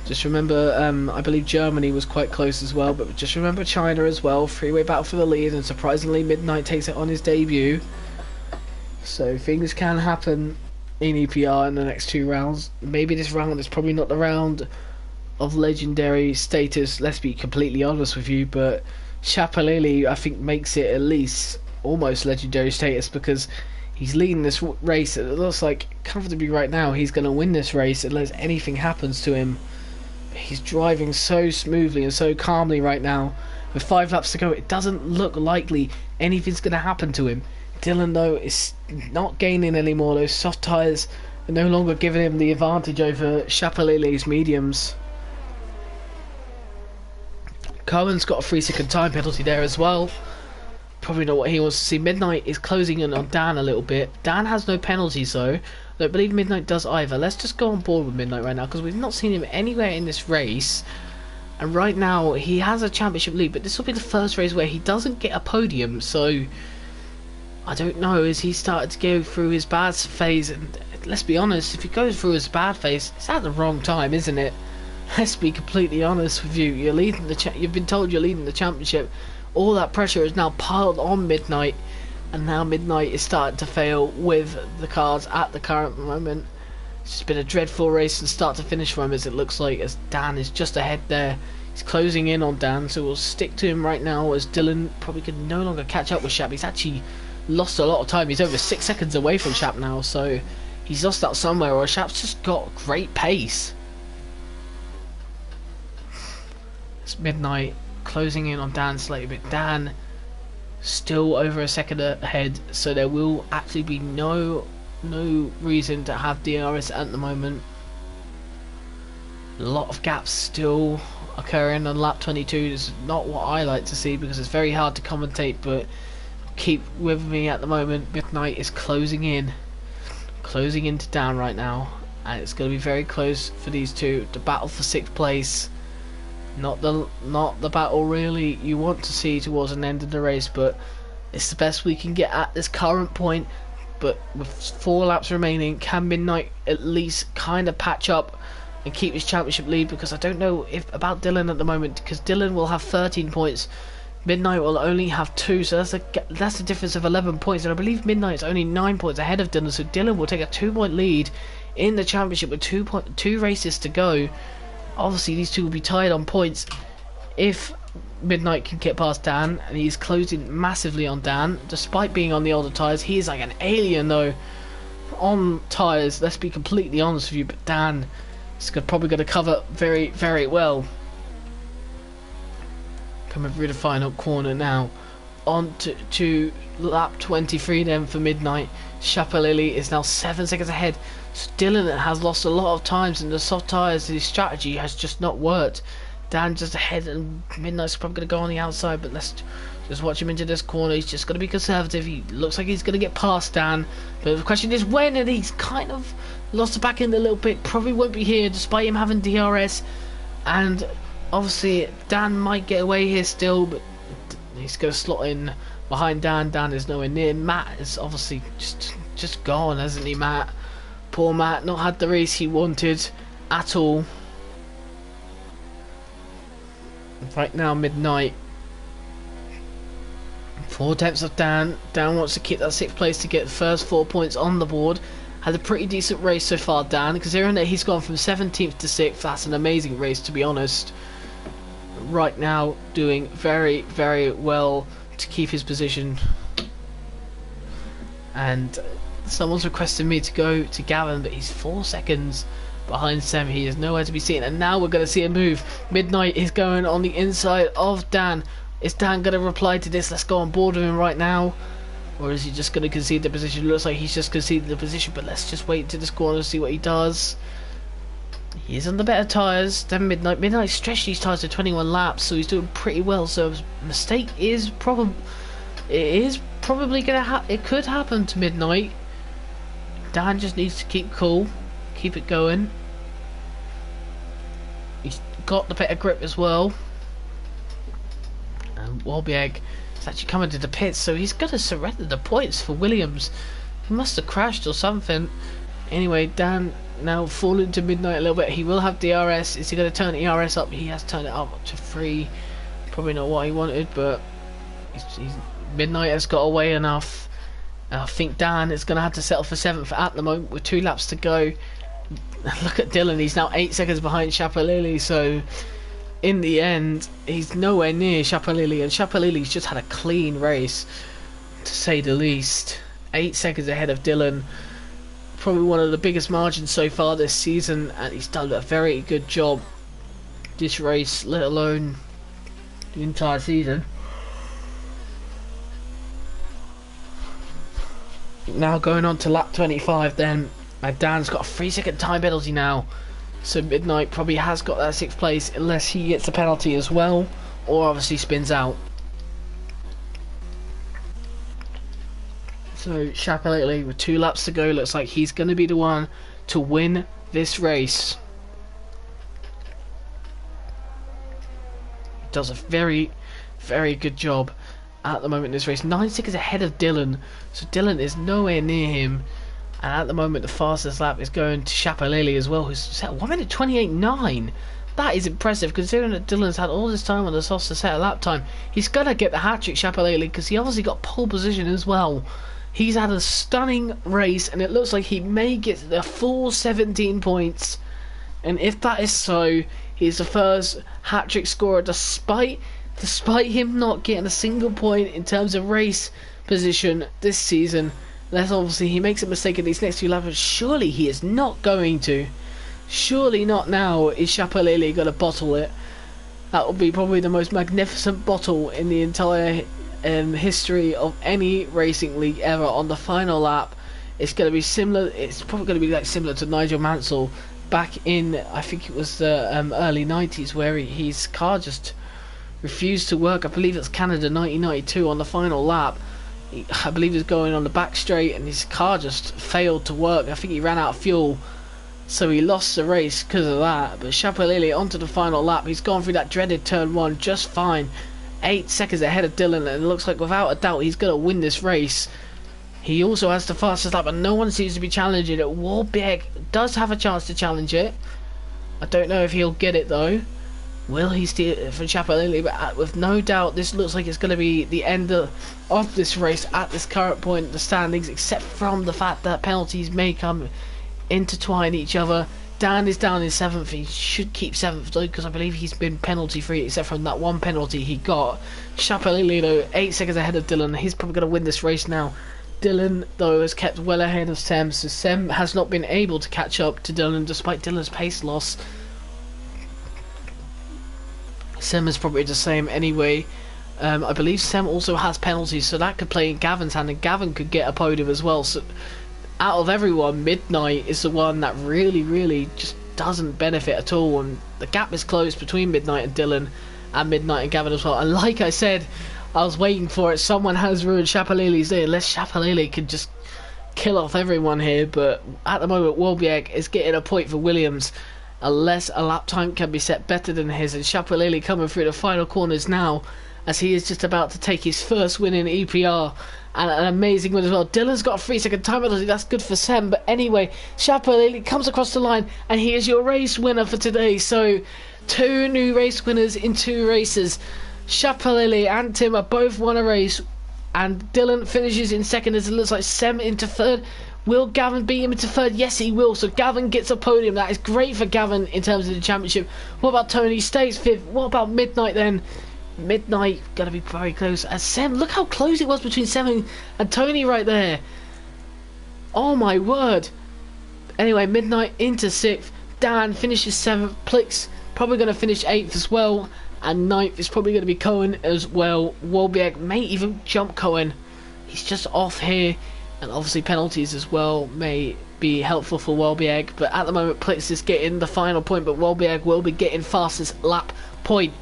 I believe Germany was quite close as well. But just remember China as well. Three-way battle for the lead, and surprisingly, Midnight takes it on his debut. So things can happen in EPR in the next 2 rounds. Maybe this round is probably not the round of legendary status. Let's be completely honest with you, but Chapelele I think makes it at least almost legendary status, because he's leading this race. It looks like comfortably right now he's going to win this race unless anything happens to him. He's driving so smoothly and so calmly right now. With 5 laps to go, it doesn't look likely anything's going to happen to him. Dylan though is not gaining anymore. Those soft tyres are no longer giving him the advantage over Chapelele's mediums. Cohen's got a 3-second time penalty there as well. Probably not what he wants to see. Midnight is closing in on Dan a little bit. Dan has no penalties though. I don't believe Midnight does either. Let's just go on board with Midnight right now, because we've not seen him anywhere in this race. And right now he has a championship lead, but this will be the first race where he doesn't get a podium. So I don't know, as he started to go through his bad phase. And let's be honest, if he goes through his bad phase, it's at the wrong time, isn't it? Let's be completely honest with you. You're leading you've been told you're leading the championship. All that pressure is now piled on Midnight, and now Midnight is starting to fail with the cars at the current moment. It's just been a dreadful race from start to finish for him, as it looks like, as Dan is just ahead there. He's closing in on Dan, so we'll stick to him right now, as Dylan probably can no longer catch up with Shap. He's actually lost a lot of time. He's over 6 seconds away from Shap now, so he's lost out somewhere, or Shap's just got great pace. It's Midnight closing in on Dan slightly, but Dan still over a second ahead, so there will actually be no reason to have DRS at the moment. A lot of gaps still occurring on lap 22. This is not what I like to see, because it's very hard to commentate, but keep with me at the moment. Midnight is closing into Dan right now, and it's going to be very close for these two. The battle for 6th place. Not the battle really you want to see towards an end of the race, but it's the best we can get at this current point. But with 4 laps remaining, can Midnight at least kind of patch up and keep his championship lead? Because I don't know about Dylan at the moment, because Dylan will have 13 points, Midnight will only have 2, so that's a difference of 11 points, and I believe Midnight's only 9 points ahead of Dylan, so Dylan will take a 2-point lead in the championship with 2 races to go. Obviously these two will be tied on points if Midnight can get past Dan, and he's closing massively on Dan despite being on the older tyres. He is like an alien though on tyres, let's be completely honest with you, but Dan is probably going to cover very, very well. Coming through the final corner now, on to lap 23 then for Midnight. Chapelele is now 7 seconds ahead. So Dylan has lost a lot of times in the soft tyres. His strategy has just not worked. Dan just ahead, and Midnight's probably going to go on the outside, but let's just watch him into this corner. He's just going to be conservative. He looks like he's going to get past Dan, but the question is when, and he's kind of lost the back end a little bit. Probably won't be here despite him having DRS, and obviously Dan might get away here still, but he's going to slot in behind Dan. Dan is nowhere near. Matt is obviously just gone, hasn't he, Matt? Poor Matt, not had the race he wanted at all. Right now, Midnight 4 tenths of Dan. Dan wants to keep that 6th place to get the first 4 points on the board. Had a pretty decent race so far, Dan, considering that he's gone from 17th to 6th. That's an amazing race, to be honest. Right now, doing very, very well to keep his position. And someone's requested me to go to Gavin, but he's 4 seconds behind Sam. He is nowhere to be seen, and now we're going to see a move. Midnight is going on the inside of Dan. Is Dan going to reply to this? Let's go on board with him right now. Or is he just going to concede the position? Looks like he's just conceded the position, but let's just wait to this corner and see what he does. He is on the better tyres than Midnight. Midnight stretched these tyres to 21 laps, so he's doing pretty well. So his mistake is probably gonna it could happen to Midnight. Dan just needs to keep cool, keep it going. He's got the better grip as well. And Wolbieg is actually coming to the pits, so he's gonna surrender the points for Williams. He must have crashed or something. Anyway, Dan now falling to Midnight a little bit. He will have DRS. Is he going to turn the ERS up? He has turned it up to 3. Probably not what he wanted, but Midnight has got away enough. I think Dan is going to have to settle for 7th at the moment with 2 laps to go. Look at Dylan. He's now 8 seconds behind Chapalili. So in the end, he's nowhere near Chapalili, and Chapalili's just had a clean race, to say the least. 8 seconds ahead of Dylan. Probably one of the biggest margins so far this season, and he's done a very good job this race, let alone the entire season. Now going on to lap 25 then, and Dan's got a 3-second time penalty now, so Midnight probably has got that 6th place unless he gets a penalty as well, or obviously spins out. So Chapalili with 2 laps to go, looks like he's going to be the one to win this race. He does a very, very good job at the moment in this race. 9 seconds ahead of Dylan, so Dylan is nowhere near him. And at the moment the fastest lap is going to Chapalili as well, who's set 1 minute 28.9. That is impressive considering that Dylan's had all this time on the sauce to set a lap time. He's going to get the hat-trick, Chapalili, because he obviously got pole position as well. He's had a stunning race, and it looks like he may get the full 17 points. And if that is so, he's the first hat-trick scorer despite him not getting a single point in terms of race position this season. Unless obviously he makes a mistake in these next 2 laps, but surely he is not going to. Surely not now is Chapalili going to bottle it. That will be probably the most magnificent bottle in the entire history of any racing league ever. On the final lap, it's going to be similar. It's probably going to be like similar to Nigel Mansell back in, I think it was the early 90s, where his car just refused to work. I believe it's Canada 1992 on the final lap. I believe he was going on the back straight and his car just failed to work. I think he ran out of fuel, so he lost the race because of that. But Chapalili onto the final lap. He's gone through that dreaded turn 1 just fine. 8 seconds ahead of Dylan, and it looks like without a doubt he's going to win this race. He also has the fastest lap, and no one seems to be challenging it. Warbeck does have a chance to challenge it. I don't know if he'll get it though. Will he steal it from Chapalili? But with no doubt, this looks like it's going to be the end of this race at this current point in the standings, except from the fact that penalties may come intertwine each other. Dan is down in 7th. He should keep 7th though, because I believe he's been penalty free except from that one penalty he got. Chapalili though, 8 seconds ahead of Dylan. He's probably going to win this race now. Dylan though has kept well ahead of Sem, so Sem has not been able to catch up to Dylan despite Dylan's pace loss. Sem is probably the same anyway. I believe Sem also has penalties, so that could play in Gavin's hand, and Gavin could get a podium as well. So out of everyone, Midnight is the one that really just doesn't benefit at all, and the gap is closed between Midnight and Dylan, and Midnight and Gavin as well. And like I said, I was waiting for it. Someone has ruined Chapalili's day, unless Chapalili could just kill off everyone here. But at the moment, Wolbieg is getting a point for Williams, unless a lap time can be set better than his. And Chapalili coming through the final corners now, as he is just about to take his first win in EPR, and an amazing win as well. Dylan's got a 3-second time penalty, that's good for Sem. But anyway, Chapalili comes across the line, and he is your race winner for today. So 2 new race winners in 2 races. Chapalili and Tim are both won a race, and Dylan finishes in 2nd as it looks like Sem into 3rd. Will Gavin beat him into 3rd? Yes, he will. So Gavin gets a podium. That is great for Gavin in terms of the championship. What about Tony? Stays 5th. What about Midnight then? Midnight going to be very close. And Sem, look how close it was between Sem and Tony right there. Oh my word. Anyway, Midnight into 6th. Dan finishes 7th. Plix probably going to finish 8th as well. And 9th is probably going to be Cohen as well. Wolbieg may even jump Cohen. he's just off here, and obviously penalties as well may be helpful for Welbeck, but at the moment Plix is getting the final point, but Welbeck will be getting fastest lap point.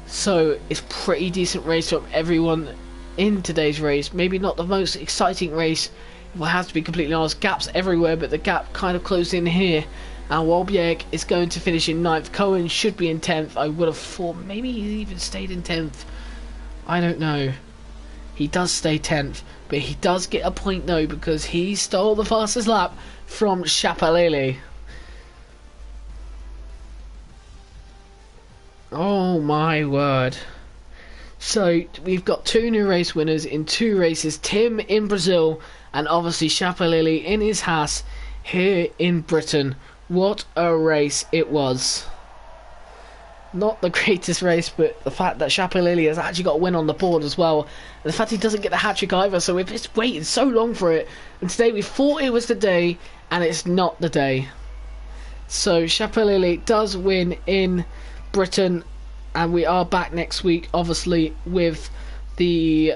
So it's pretty decent race from everyone in today's race. Maybe not the most exciting race, if I have to be completely honest. Gaps everywhere, but the gap kind of closed in here. And Welbeck is going to finish in 9th. Cohen should be in 10th. I would have thought maybe he even stayed in 10th. I don't know. He does stay 10th, but he does get a point though, because he stole the fastest lap from Chapelele. Oh my word. So we've got 2 new race winners in 2 races. Tim in Brazil, and obviously Chapelele in his Haas here in Britain. What a race it was. Not the greatest race, but the fact that Chapelele has actually got a win on the board as well. And the fact he doesn't get the hat-trick either, so we've just waited so long for it. And today we thought it was the day, and it's not the day. So Chapelele does win in Britain, and we are back next week, obviously, with the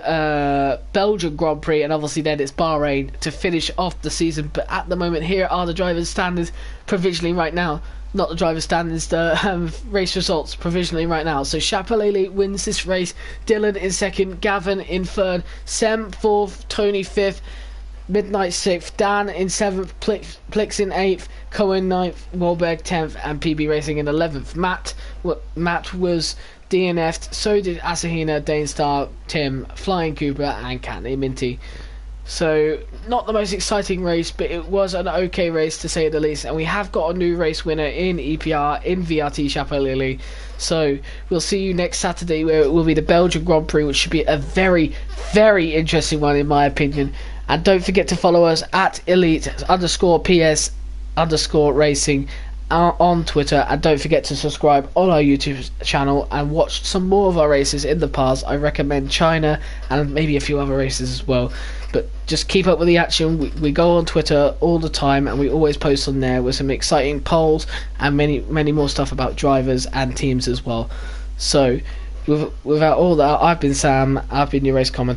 Belgian Grand Prix, and obviously then it's Bahrain to finish off the season. But at the moment, here are the drivers' standings provisionally right now. Not the driver's standings, the race results provisionally right now. So Chapelele wins this race, Dylan in 2nd, Gavin in 3rd, Sem 4th, Tony 5th, Midnight 6th, Dan in 7th, Plix in 8th, Cohen 9th, Wahlberg 10th, and PB Racing in 11th. Matt was DNF'd, so did Asahina, Danestar, Tim, Flying Cooper, and Catney Minty. So, not the most exciting race, but it was an okay race to say the least. And we have got a new race winner in EPR, in VRT Chapelele. So, we'll see you next Saturday, where it will be the Belgian Grand Prix, which should be a very, very interesting one in my opinion. And don't forget to follow us at elite_PS_racing on Twitter, and don't forget to subscribe on our YouTube channel and watch some more of our races in the past. I recommend China and maybe a few other races as well, but just keep up with the action. We go on Twitter all the time, and we always post on there with some exciting polls and many more stuff about drivers and teams as well. So without all that, I've been Sam, I've been your race commentator.